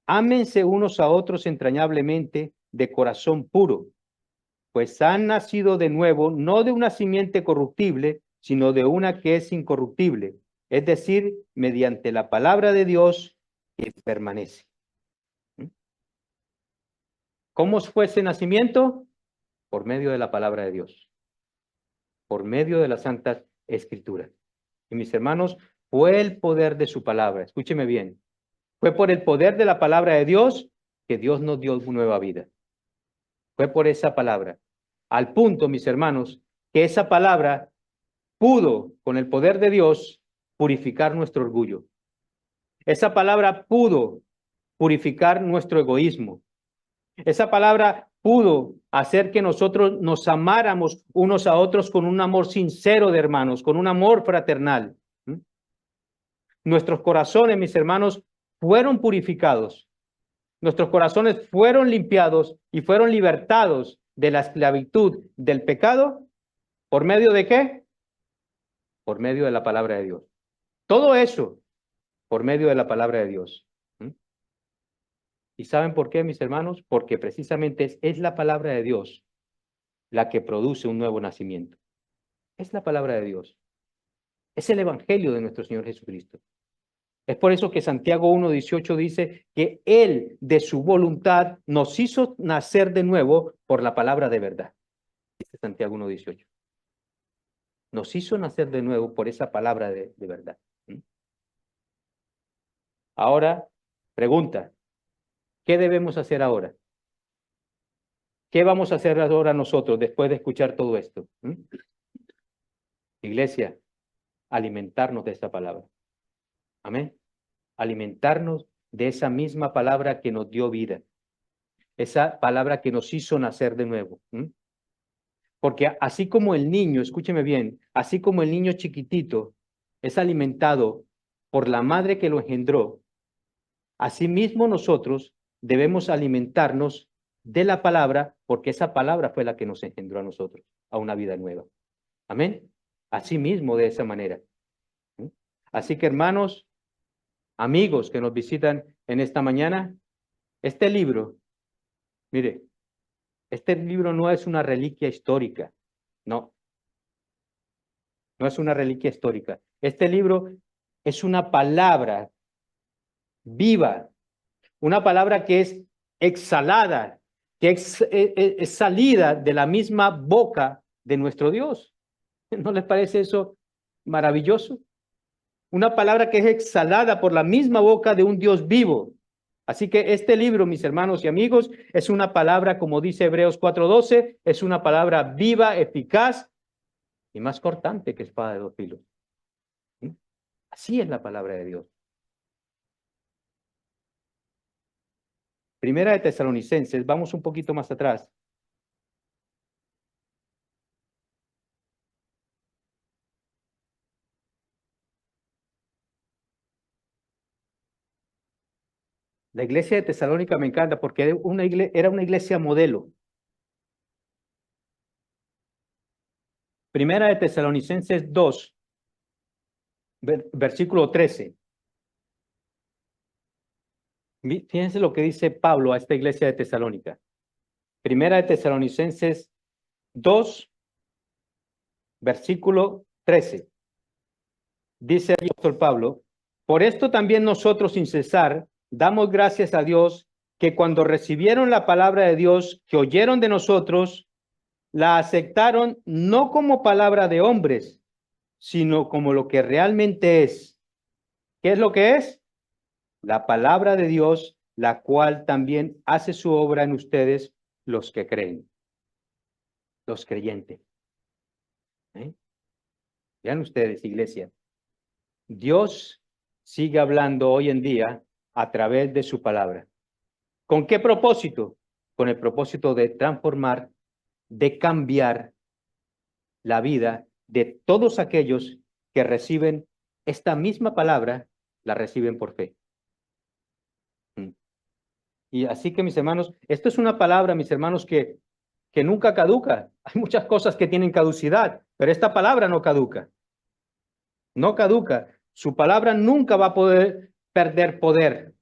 ámense unos a otros entrañablemente de corazón puro, pues han nacido de nuevo, no de una simiente corruptible, sino de una que es incorruptible, es decir, mediante la palabra de Dios que permanece. ¿Cómo fue ese nacimiento? Por medio de la palabra de Dios, por medio de las santas escrituras. Y mis hermanos, fue el poder de su palabra, escúcheme bien, fue por el poder de la palabra de Dios que Dios nos dio nueva vida. Fue por esa palabra. Al punto, mis hermanos, que esa palabra pudo, con el poder de Dios, purificar nuestro orgullo. Esa palabra pudo purificar nuestro egoísmo. Esa palabra pudo hacer que nosotros nos amáramos unos a otros con un amor sincero de hermanos, con un amor fraternal. Nuestros corazones, mis hermanos, fueron purificados. Nuestros corazones fueron limpiados y fueron libertados de la esclavitud del pecado. ¿Por medio de qué? Por medio de la palabra de Dios. Todo eso por medio de la palabra de Dios. ¿Y saben por qué, mis hermanos? Porque precisamente es la palabra de Dios la que produce un nuevo nacimiento. Es la palabra de Dios. Es el evangelio de nuestro Señor Jesucristo. Es por eso que Santiago 1:18 dice que Él de su voluntad nos hizo nacer de nuevo por la palabra de verdad. Dice Santiago 1:18. Nos hizo nacer de nuevo por esa palabra de verdad. Ahora, pregunta, ¿qué debemos hacer ahora? ¿Qué vamos a hacer ahora nosotros después de escuchar todo esto? Iglesia, alimentarnos de esta palabra. Amén. Alimentarnos de esa misma palabra que nos dio vida. Esa palabra que nos hizo nacer de nuevo. Porque así como el niño, escúcheme bien, así como el niño chiquitito es alimentado por la madre que lo engendró, asimismo nosotros debemos alimentarnos de la palabra, porque esa palabra fue la que nos engendró a nosotros, a una vida nueva. Amén. Asimismo, de esa manera. Así que, hermanos, amigos que nos visitan en esta mañana, este libro, mire, este libro no es una reliquia histórica, no. No es una reliquia histórica. Este libro es una palabra viva, una palabra que es exhalada, que es salida de la misma boca de nuestro Dios. ¿No les parece eso maravilloso? Una palabra que es exhalada por la misma boca de un Dios vivo. Así que este libro, mis hermanos y amigos, es una palabra, como dice Hebreos 4:12, es una palabra viva, eficaz y más cortante que espada de dos filos. Así es la palabra de Dios. Primera de Tesalonicenses, vamos un poquito más atrás. La iglesia de Tesalónica me encanta porque era una iglesia modelo. Primera de Tesalonicenses 2, versículo 13. Fíjense lo que dice Pablo a esta iglesia de Tesalónica. Primera de Tesalonicenses 2, versículo 13. Dice el apóstol Pablo, por esto también nosotros sin cesar damos gracias a Dios que cuando recibieron la palabra de Dios que oyeron de nosotros, la aceptaron no como palabra de hombres, sino como lo que realmente es. ¿Qué es lo que es? La palabra de Dios, la cual también hace su obra en ustedes, los que creen, los creyentes. Vean ustedes, iglesia. Dios sigue hablando hoy en día a través de su palabra. ¿Con qué propósito? Con el propósito de transformar, de cambiar la vida de todos aquellos que reciben esta misma palabra, la reciben por fe. Y así que, mis hermanos, esto es una palabra, mis hermanos, que nunca caduca. Hay muchas cosas que tienen caducidad, pero esta palabra no caduca. No caduca. Su palabra nunca va a poder perder poder.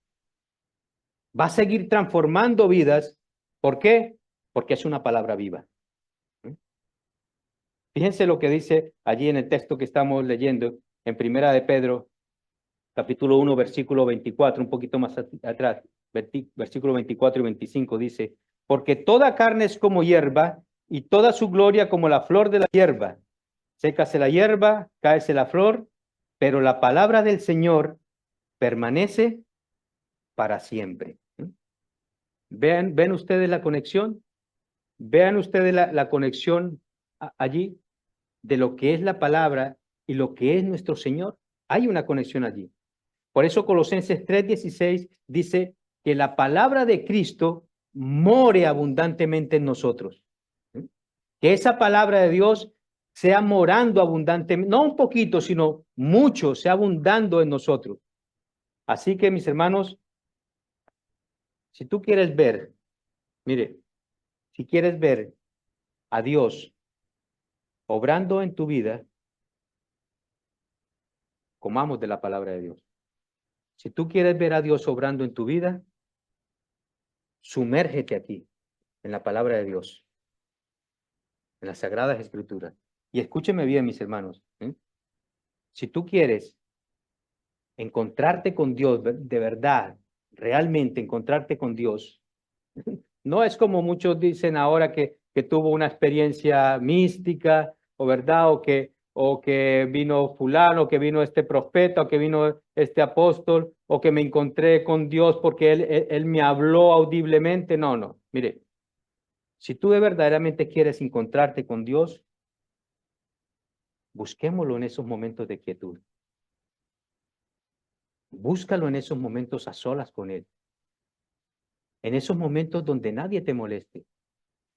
Va a seguir transformando vidas. ¿Por qué? Porque es una palabra viva. Fíjense lo que dice allí en el texto que estamos leyendo, en Primera de Pedro, capítulo 1, versículo 24, un poquito más atrás, versículo 24 y 25, dice, porque toda carne es como hierba, y toda su gloria como la flor de la hierba. Sécase la hierba, cáese la flor, pero la palabra del Señor permanece para siempre. ¿Ven ustedes la conexión? Vean ustedes la conexión allí de lo que es la palabra y lo que es nuestro Señor. Hay una conexión allí. Por eso Colosenses 3:16 dice que la palabra de Cristo more abundantemente en nosotros. Que esa palabra de Dios sea morando abundantemente, no un poquito, sino mucho, sea abundando en nosotros. Así que, mis hermanos, si tú quieres ver, mire, si quieres ver a Dios obrando en tu vida, comamos de la palabra de Dios. Si tú quieres ver a Dios obrando en tu vida, sumérgete aquí, en la palabra de Dios, en las Sagradas Escrituras. Y escúcheme bien, mis hermanos, si tú quieres encontrarte con Dios de verdad, realmente encontrarte con Dios, no es como muchos dicen ahora que tuvo una experiencia mística, o verdad, o que vino fulano, que vino este profeta, o que vino este apóstol, o que me encontré con Dios porque él me habló audiblemente. No, no, mire, si tú verdaderamente quieres encontrarte con Dios, busquémoslo en esos momentos de quietud. Búscalo en esos momentos a solas con Él. En esos momentos donde nadie te moleste.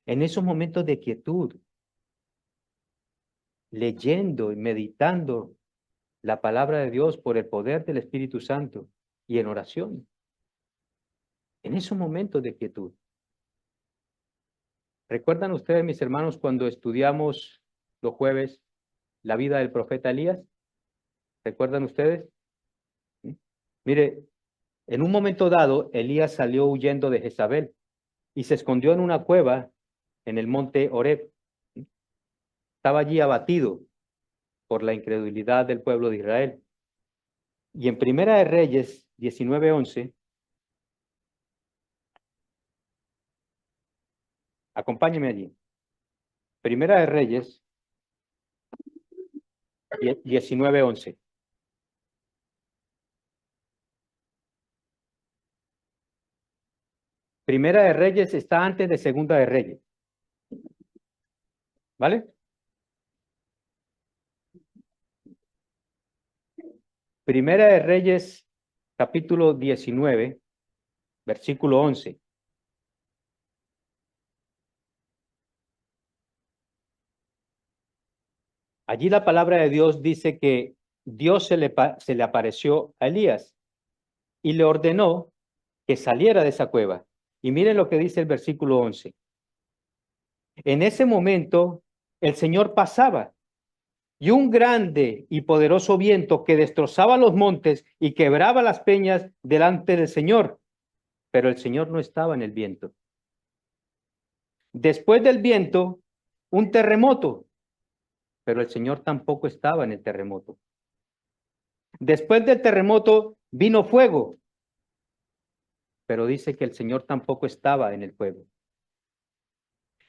En esos momentos de quietud. Leyendo y meditando la palabra de Dios por el poder del Espíritu Santo y en oración. En esos momentos de quietud. ¿Recuerdan ustedes, mis hermanos, cuando estudiamos los jueves la vida del profeta Elías? ¿Recuerdan ustedes? ¿Sí? Mire, en un momento dado, Elías salió huyendo de Jezabel y se escondió en una cueva en el monte Horeb. Estaba allí abatido por la incredulidad del pueblo de Israel. Y en Primera de Reyes 19:11, acompáñeme allí. Primera de Reyes 19:11. Primera de Reyes está antes de Segunda de Reyes. ¿Vale? Primera de Reyes, capítulo 19, versículo 11. Allí la palabra de Dios dice que Dios se le apareció a Elías y le ordenó que saliera de esa cueva. Y miren lo que dice el versículo 11. En ese momento el Señor pasaba y un grande y poderoso viento que destrozaba los montes y quebraba las peñas delante del Señor, pero el Señor no estaba en el viento. Después del viento, un terremoto, pero el Señor tampoco estaba en el terremoto. Después del terremoto vino fuego, pero dice que el Señor tampoco estaba en el fuego.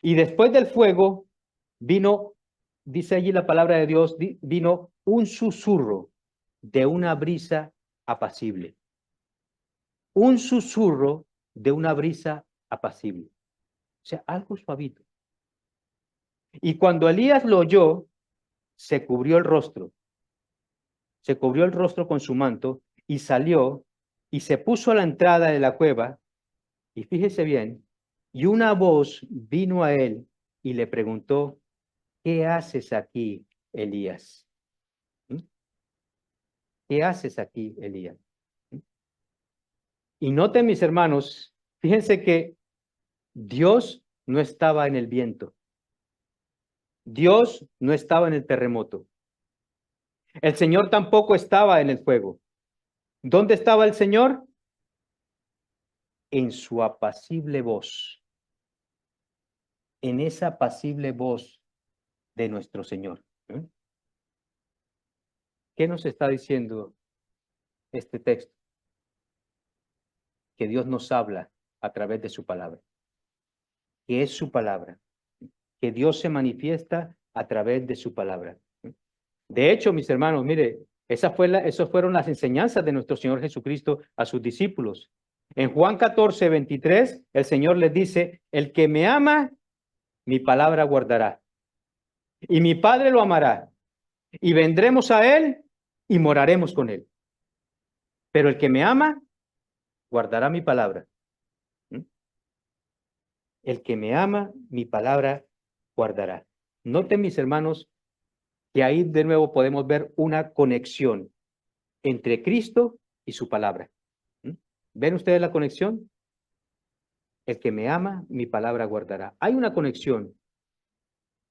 Y después del fuego vino, dice allí la palabra de Dios, vino un susurro de una brisa apacible. Un susurro de una brisa apacible. O sea, algo suavito. Y cuando Elías lo oyó, se cubrió el rostro se cubrió el rostro con su manto y salió y se puso a la entrada de la cueva. Y fíjese bien, y una voz vino a él y le preguntó, ¿qué haces aquí, Elías? ¿Mm? ¿Qué haces aquí, Elías? ¿Mm? Y noten, mis hermanos, fíjense que Dios no estaba en el viento. Dios no estaba en el terremoto. El Señor tampoco estaba en el fuego. ¿Dónde estaba el Señor? En su apacible voz. En esa apacible voz de nuestro Señor. ¿Eh? ¿Qué nos está diciendo este texto? Que Dios nos habla a través de su palabra. Que es su palabra. Que Dios se manifiesta a través de su palabra. De hecho, mis hermanos, mire, esas fueron las enseñanzas de nuestro Señor Jesucristo a sus discípulos. En Juan 14:23, el Señor les dice, el que me ama, mi palabra guardará. Y mi Padre lo amará. Y vendremos a él y moraremos con él. Pero el que me ama, guardará mi palabra. ¿Mm? El que me ama, mi palabra guardará. Noten, mis hermanos, que ahí de nuevo podemos ver una conexión entre Cristo y su palabra. ¿Mm? ¿Ven ustedes la conexión? El que me ama, mi palabra guardará. Hay una conexión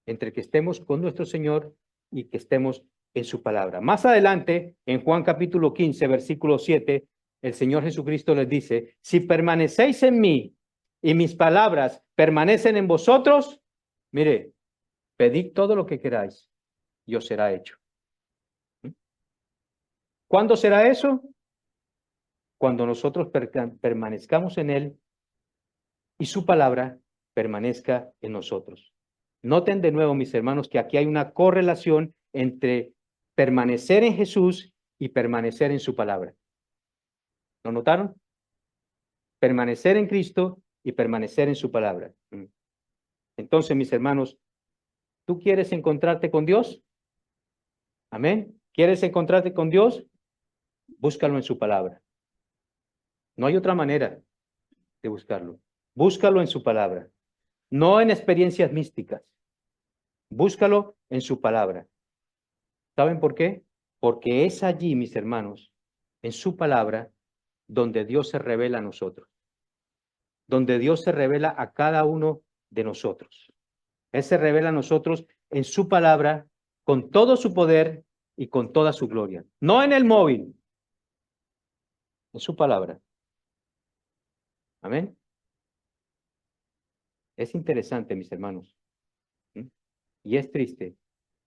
entre que estemos con nuestro Señor y que estemos en su palabra. Más adelante, en Juan capítulo 15, versículo 7, el Señor Jesucristo les dice, si permanecéis en mí y mis palabras permanecen en vosotros, mire, pedid todo lo que queráis y os será hecho. ¿Cuándo será eso? Cuando nosotros permanezcamos en Él y su palabra permanezca en nosotros. Noten de nuevo, mis hermanos, que aquí hay una correlación entre permanecer en Jesús y permanecer en su palabra. ¿Lo notaron? Permanecer en Cristo y permanecer en su palabra. Entonces, mis hermanos, ¿tú quieres encontrarte con Dios? Amén. ¿Quieres encontrarte con Dios? Búscalo en su palabra. No hay otra manera de buscarlo. Búscalo en su palabra, no en experiencias místicas. Búscalo en su palabra. ¿Saben por qué? Porque es allí, mis hermanos, en su palabra, donde Dios se revela a nosotros, donde Dios se revela a cada uno de nosotros. Él se revela a nosotros en su palabra, con todo su poder y con toda su gloria. No en el móvil, en su palabra. Amén. Es interesante, mis hermanos, y es triste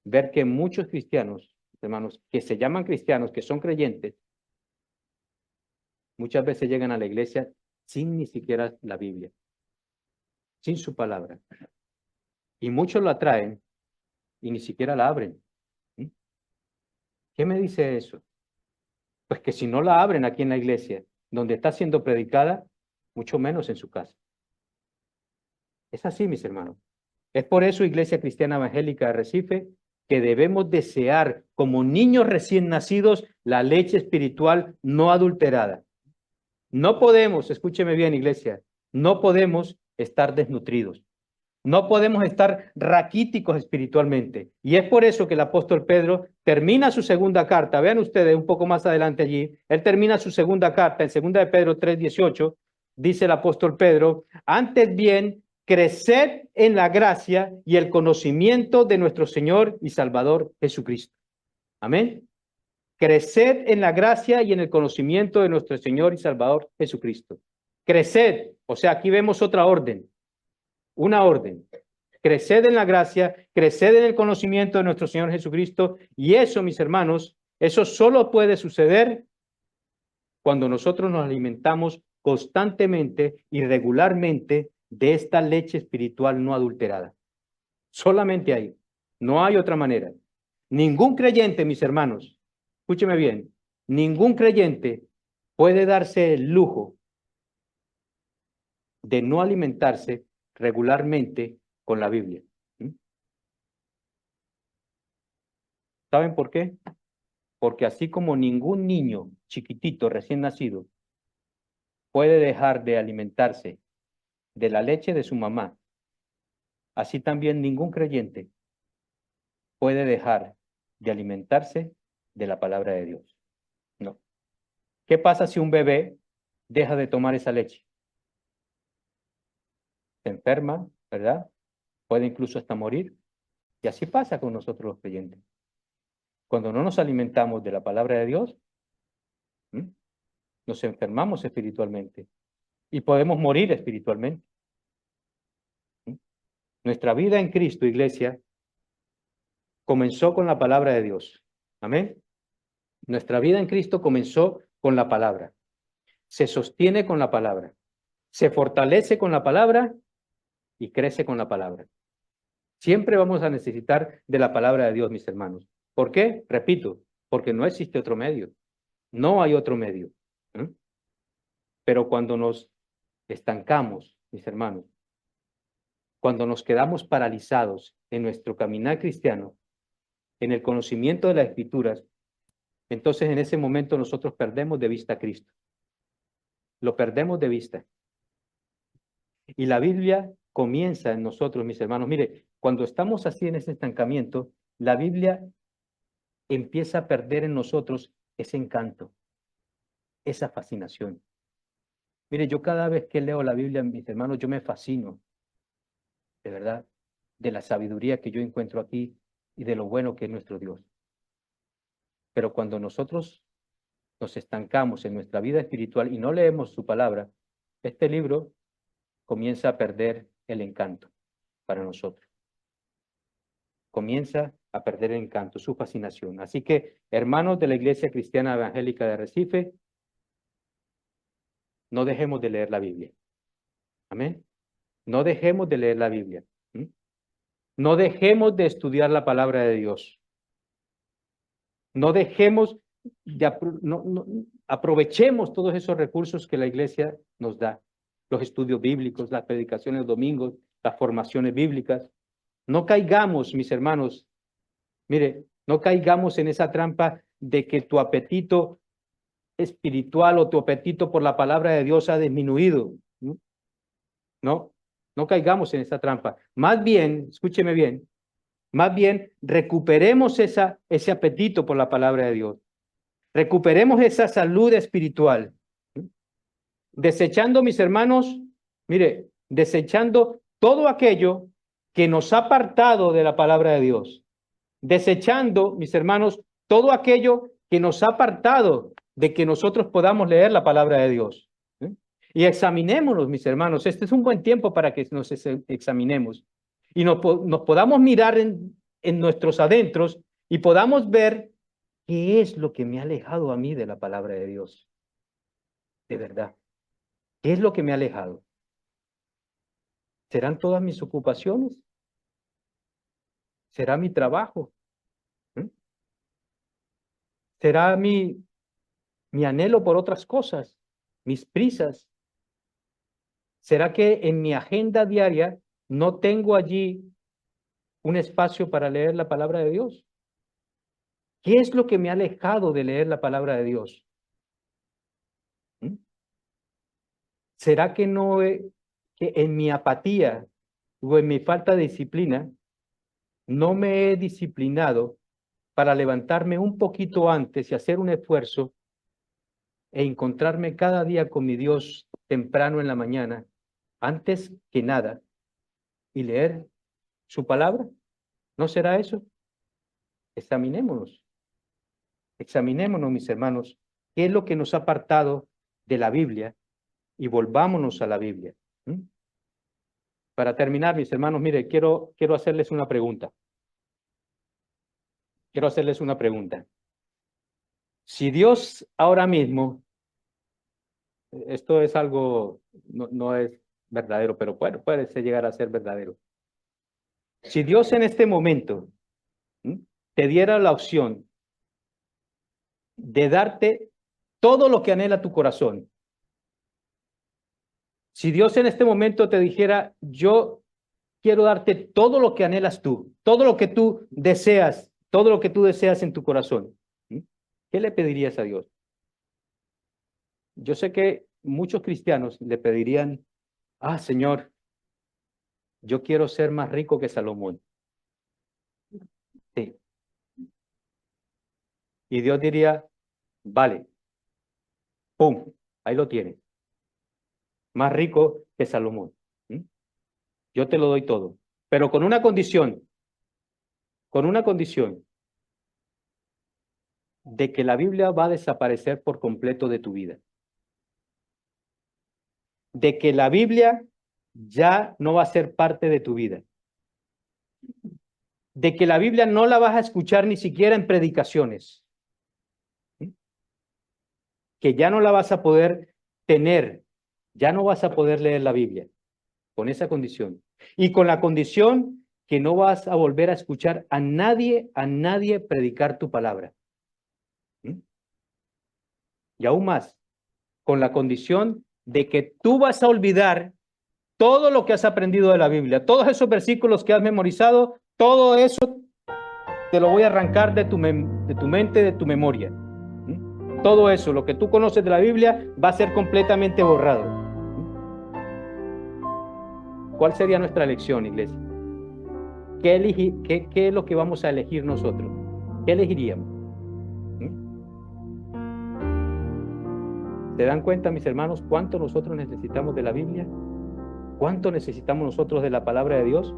ver que muchos cristianos, hermanos, que se llaman cristianos, que son creyentes, muchas veces llegan a la iglesia sin ni siquiera la Biblia, sin su palabra. Y muchos la traen y ni siquiera la abren. ¿Qué me dice eso? Pues que si no la abren aquí en la iglesia, donde está siendo predicada, mucho menos en su casa. Es así, mis hermanos. Es por eso, Iglesia Cristiana Evangélica de Recife, que debemos desear como niños recién nacidos la leche espiritual no adulterada. No podemos, escúcheme bien, iglesia, no podemos estar desnutridos. No podemos estar raquíticos espiritualmente. Y es por eso que el apóstol Pedro termina su segunda carta. Vean ustedes un poco más adelante allí. Él termina su segunda carta, en 2 de Pedro 3:18, dice el apóstol Pedro, antes bien, creced en la gracia y el conocimiento de nuestro Señor y Salvador Jesucristo. Amén. Creced en la gracia y en el conocimiento de nuestro Señor y Salvador Jesucristo. Creced, o sea, aquí vemos otra orden. Una orden. Creced en la gracia, creced en el conocimiento de nuestro Señor Jesucristo. Y eso, mis hermanos, eso solo puede suceder cuando nosotros nos alimentamos constantemente y regularmente de esta leche espiritual no adulterada. Solamente ahí. No hay otra manera. Ningún creyente, mis hermanos, escúcheme bien, ningún creyente puede darse el lujo de no alimentarse regularmente con la Biblia. ¿Saben por qué? porque así como ningún niño chiquitito recién nacido puede dejar de alimentarse de la leche de su mamá, así también ningún creyente puede dejar de alimentarse de la palabra de Dios. No. ¿Qué pasa si un bebé deja de tomar esa leche? Se enferma, ¿verdad? Puede incluso hasta morir. Y así pasa con nosotros los creyentes. Cuando no nos alimentamos de la palabra de Dios, nos enfermamos espiritualmente y podemos morir espiritualmente. Nuestra vida en Cristo, iglesia, comenzó con la palabra de Dios. Amén. Nuestra vida en Cristo comenzó con la palabra. Se sostiene con la palabra. Se fortalece con la palabra y crece con la palabra. Siempre vamos a necesitar de la palabra de Dios, mis hermanos. ¿Por qué? Repito, porque no existe otro medio. No hay otro medio. Pero cuando nos estancamos, mis hermanos, cuando nos quedamos paralizados en nuestro caminar cristiano, en el conocimiento de las Escrituras, entonces en ese momento nosotros perdemos de vista a Cristo. Lo perdemos de vista. Y la Biblia comienza en nosotros, mis hermanos. Mire, cuando estamos así en ese estancamiento, la Biblia empieza a perder en nosotros ese encanto, esa fascinación. Mire, yo cada vez que leo la Biblia, mis hermanos, yo me fascino, de verdad, de la sabiduría que yo encuentro aquí y de lo bueno que es nuestro Dios. Pero cuando nosotros nos estancamos en nuestra vida espiritual y no leemos su palabra, este libro comienza a perder el encanto para nosotros. Comienza a perder el encanto, su fascinación. Así que, hermanos de la Iglesia Cristiana Evangélica de Recife, no dejemos de leer la Biblia. Amén. No dejemos de leer la Biblia. No dejemos de estudiar la palabra de Dios. No dejemos de aprovechemos todos esos recursos que la Iglesia nos da. Los estudios bíblicos, las predicaciones los domingos, las formaciones bíblicas. No caigamos, mis hermanos, mire, no caigamos en esa trampa de que tu apetito espiritual o tu apetito por la palabra de Dios ha disminuido. No, no caigamos en esa trampa. Más bien, escúcheme bien, más bien recuperemos ese apetito por la palabra de Dios. Recuperemos esa salud espiritual. Desechando, mis hermanos, mire, desechando todo aquello que nos ha apartado de la palabra de Dios. Desechando, mis hermanos, todo aquello que nos ha apartado de que nosotros podamos leer la palabra de Dios. Y examinémonos, mis hermanos. Este es un buen tiempo para que nos examinemos y nos podamos mirar en nuestros adentros y podamos ver qué es lo que me ha alejado a mí de la palabra de Dios. De verdad. ¿Qué es lo que me ha alejado? ¿Serán todas mis ocupaciones? ¿Será mi trabajo? ¿Será mi anhelo por otras cosas? ¿Mis prisas? ¿Será que en mi agenda diaria no tengo allí un espacio para leer la palabra de Dios? ¿Qué es lo que me ha alejado de leer la palabra de Dios? ¿Será que que en mi apatía o en mi falta de disciplina no me he disciplinado para levantarme un poquito antes y hacer un esfuerzo e encontrarme cada día con mi Dios temprano en la mañana, antes que nada, y leer su palabra? ¿No será eso? Examinémonos. Examinémonos, mis hermanos, qué es lo que nos ha apartado de la Biblia y volvámonos a la Biblia. Para terminar, mis hermanos, mire, quiero hacerles una pregunta. Quiero hacerles una pregunta. Si Dios ahora mismo, esto es algo, no es verdadero, pero bueno, puede llegar a ser verdadero. Si Dios en este momento te diera la opción de darte todo lo que anhela tu corazón, si Dios en este momento te dijera, yo quiero darte todo lo que anhelas tú, todo lo que tú deseas en tu corazón, ¿Qué le pedirías a Dios? Yo sé que muchos cristianos le pedirían, Señor, yo quiero ser más rico que Salomón. Sí. Y Dios diría, vale, pum, ahí lo tienes. Más rico que Salomón. Yo te lo doy todo, pero con una condición, de que la Biblia va a desaparecer por completo de tu vida. De que la Biblia ya no va a ser parte de tu vida. De que la Biblia no la vas a escuchar ni siquiera en predicaciones. Que ya no la vas a poder tener, ya no vas a poder leer la Biblia, con esa condición. Y con la condición que no vas a volver a escuchar a nadie predicar tu palabra. Y aún más, con la condición de que tú vas a olvidar todo lo que has aprendido de la Biblia, todos esos versículos que has memorizado, todo eso te lo voy a arrancar de tu mente, de tu memoria. Todo eso, lo que tú conoces de la Biblia, va a ser completamente borrado. ¿Cuál sería nuestra elección, iglesia? ¿Qué es lo que vamos a elegir nosotros? ¿Qué elegiríamos? ¿Se dan cuenta, mis hermanos, cuánto nosotros necesitamos de la Biblia? ¿Cuánto necesitamos nosotros de la palabra de Dios?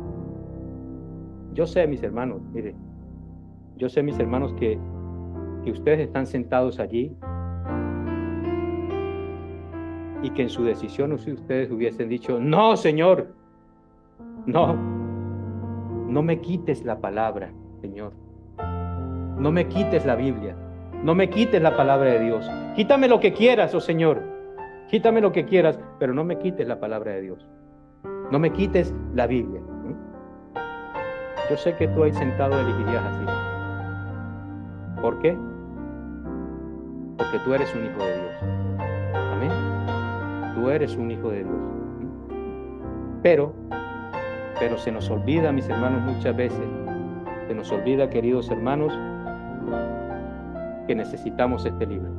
Yo sé, mis hermanos, mire, yo sé, mis hermanos, que ustedes están sentados allí y que en su decisión ustedes hubiesen dicho, no, Señor, no me quites la palabra, Señor. No me quites la Biblia. No me quites la palabra de Dios. Quítame lo que quieras, oh Señor. Quítame lo que quieras, pero no me quites la palabra de Dios. No me quites la Biblia. Yo sé que tú ahí sentado elegirías así. ¿Por qué? Porque tú eres un hijo de Dios. Amén. Tú eres un hijo de Dios. Pero se nos olvida, mis hermanos, muchas veces. Se nos olvida, queridos hermanos, que necesitamos este libro.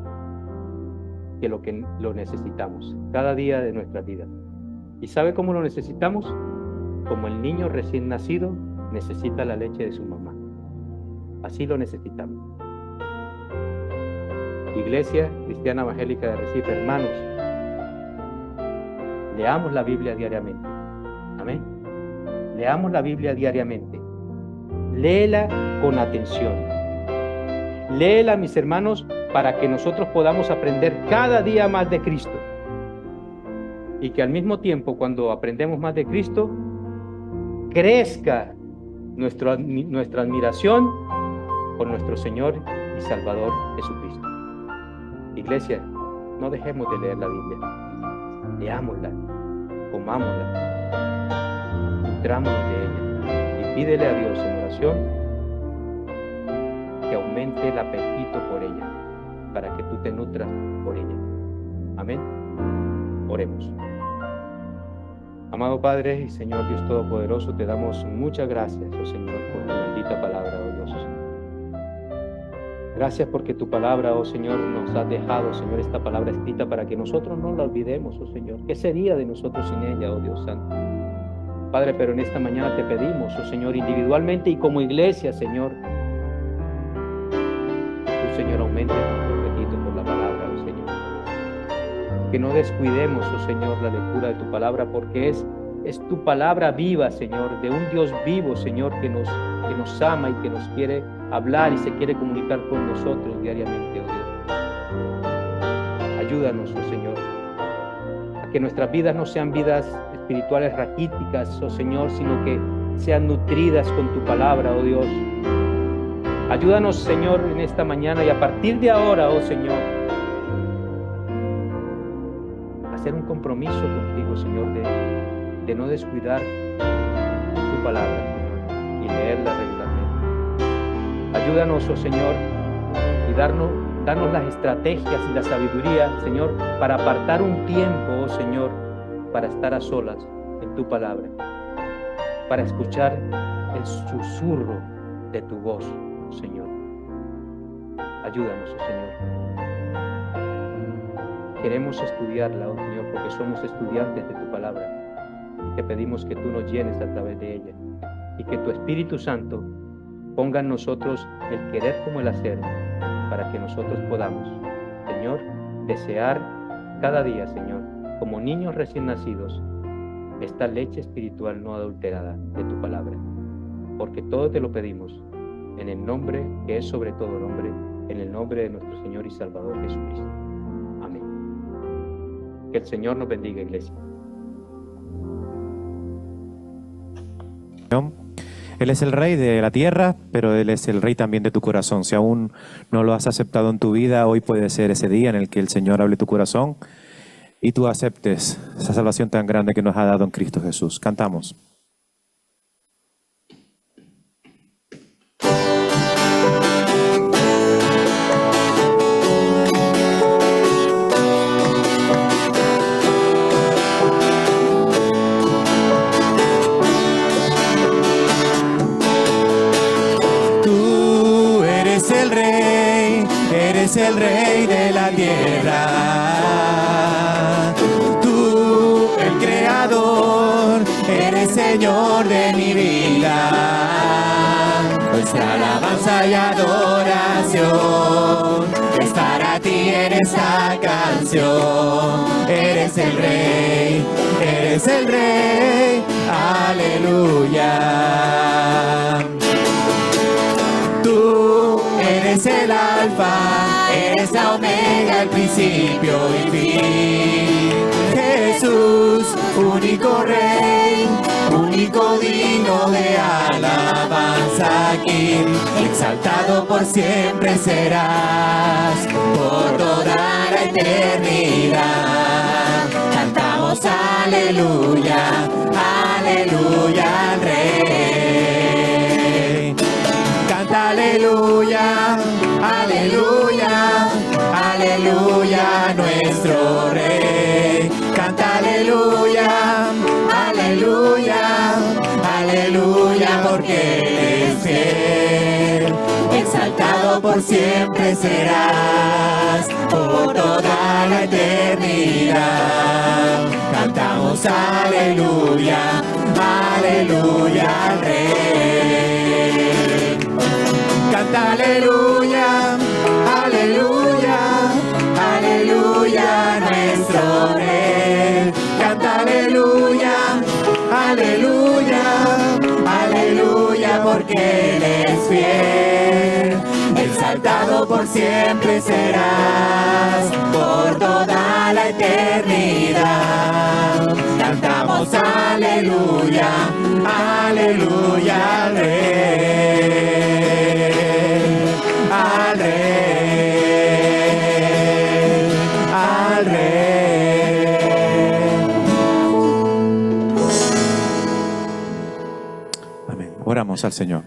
Que lo necesitamos cada día de nuestra vida. ¿Y sabe cómo lo necesitamos? Como el niño recién nacido necesita la leche de su mamá. Así lo necesitamos. Iglesia Cristiana Evangélica de Recife, hermanos, leamos la Biblia diariamente. Amén. Leamos la Biblia diariamente. Léela con atención. Léela, mis hermanos, para que nosotros podamos aprender cada día más de Cristo. Y que al mismo tiempo, cuando aprendemos más de Cristo, crezca nuestra admiración por nuestro Señor y Salvador Jesucristo. Iglesia, no dejemos de leer la Biblia. Leámosla, comámosla, nutrámonos de ella y pídele a Dios en oración que aumente el apetito por ella, para que tú te nutras por ella. Amén. Oremos. Amado Padre y Señor Dios Todopoderoso, te damos muchas gracias, oh Señor, por tu bendita palabra, oh Dios. Gracias porque tu palabra, oh Señor, nos ha dejado, Señor, esta palabra escrita para que nosotros no la olvidemos, oh Señor. ¿Qué sería de nosotros sin ella, oh Dios Santo? Padre, pero en esta mañana te pedimos, oh Señor, individualmente y como iglesia, Señor, tú, Señor, aumentes nuestro apetito por la palabra, oh Señor. Que no descuidemos, oh Señor, la lectura de tu palabra, porque es tu palabra viva, Señor, de un Dios vivo, Señor, que nos ama y que nos quiere hablar y se quiere comunicar con nosotros diariamente, oh Dios. Ayúdanos, oh Señor, a que nuestras vidas no sean vidas espirituales raquíticas, oh Señor, sino que sean nutridas con tu palabra, oh Dios. Ayúdanos, Señor, en esta mañana y a partir de ahora, oh Señor, a hacer un compromiso contigo, Señor, de no descuidar tu palabra, Señor, y leerla regularmente. Ayúdanos, oh Señor, y darnos las estrategias y la sabiduría, Señor, para apartar un tiempo, oh Señor, para estar a solas en tu palabra, para escuchar el susurro de tu voz, Señor. Ayúdanos, oh Señor. Queremos estudiarla, oh Señor, porque somos estudiantes de tu palabra. Te pedimos que tú nos llenes a través de ella y que tu Espíritu Santo ponga en nosotros el querer como el hacer, para que nosotros podamos, Señor, desear cada día, Señor, como niños recién nacidos, esta leche espiritual no adulterada de tu palabra. Porque todo te lo pedimos en el nombre que es sobre todo nombre, en el nombre de nuestro Señor y Salvador Jesucristo. Amén. Que el Señor nos bendiga, iglesia. Él es el rey de la tierra, pero Él es el rey también de tu corazón. Si aún no lo has aceptado en tu vida, hoy puede ser ese día en el que el Señor hable tu corazón y tú aceptes esa salvación tan grande que nos ha dado en Cristo Jesús. Cantamos. Eres el rey de la tierra, tú el creador, eres Señor de mi vida, nuestra alabanza y adoración es para ti en esta canción. Eres el rey, aleluya. Tú eres el alfa, eres la omega, el principio y fin. Jesús, único rey, único digno de alabanza aquí. Exaltado por siempre serás, por toda la eternidad. Cantamos aleluya, aleluya al rey. Canta aleluya, aleluya, aleluya, nuestro rey. Canta aleluya, aleluya, aleluya, porque eres fiel. Exaltado por siempre serás, por toda la eternidad. Cantamos aleluya, aleluya al rey. Canta aleluya, aleluya, aleluya, nuestro rey. Canta aleluya, aleluya, aleluya, porque Él es fiel. Exaltado por siempre serás, por toda la eternidad. Cantamos aleluya, aleluya al rey. Al rey, al rey. Amén. Oramos al Señor.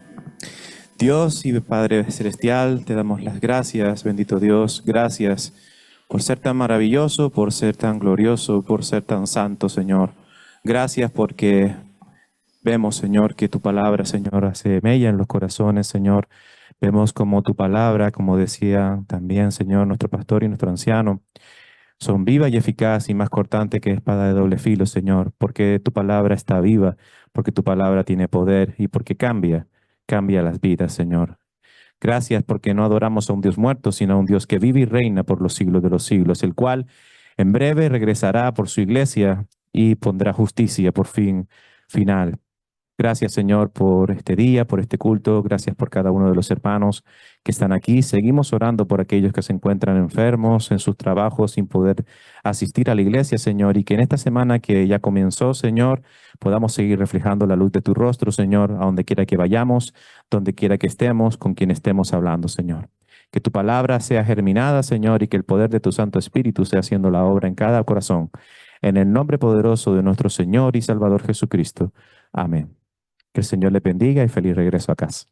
Dios y Padre Celestial, te damos las gracias, bendito Dios, gracias por ser tan maravilloso, por ser tan glorioso, por ser tan santo, Señor. Gracias porque vemos, Señor, que tu palabra, Señor, hace mella en los corazones, Señor. Vemos como tu palabra, como decía también, Señor, nuestro pastor y nuestro anciano, son viva y eficaz y más cortante que espada de doble filo, Señor, porque tu palabra está viva, porque tu palabra tiene poder y porque cambia las vidas, Señor. Gracias porque no adoramos a un Dios muerto, sino a un Dios que vive y reina por los siglos de los siglos, el cual en breve regresará por su iglesia y pondrá justicia por fin final. Gracias, Señor, por este día, por este culto. Gracias por cada uno de los hermanos que están aquí. Seguimos orando por aquellos que se encuentran enfermos en sus trabajos sin poder asistir a la iglesia, Señor, y que en esta semana que ya comenzó, Señor, podamos seguir reflejando la luz de tu rostro, Señor, a donde quiera que vayamos, donde quiera que estemos, con quien estemos hablando, Señor. Que tu palabra sea germinada, Señor, y que el poder de tu Santo Espíritu sea haciendo la obra en cada corazón. En el nombre poderoso de nuestro Señor y Salvador Jesucristo. Amén. Que el Señor le bendiga y feliz regreso a casa.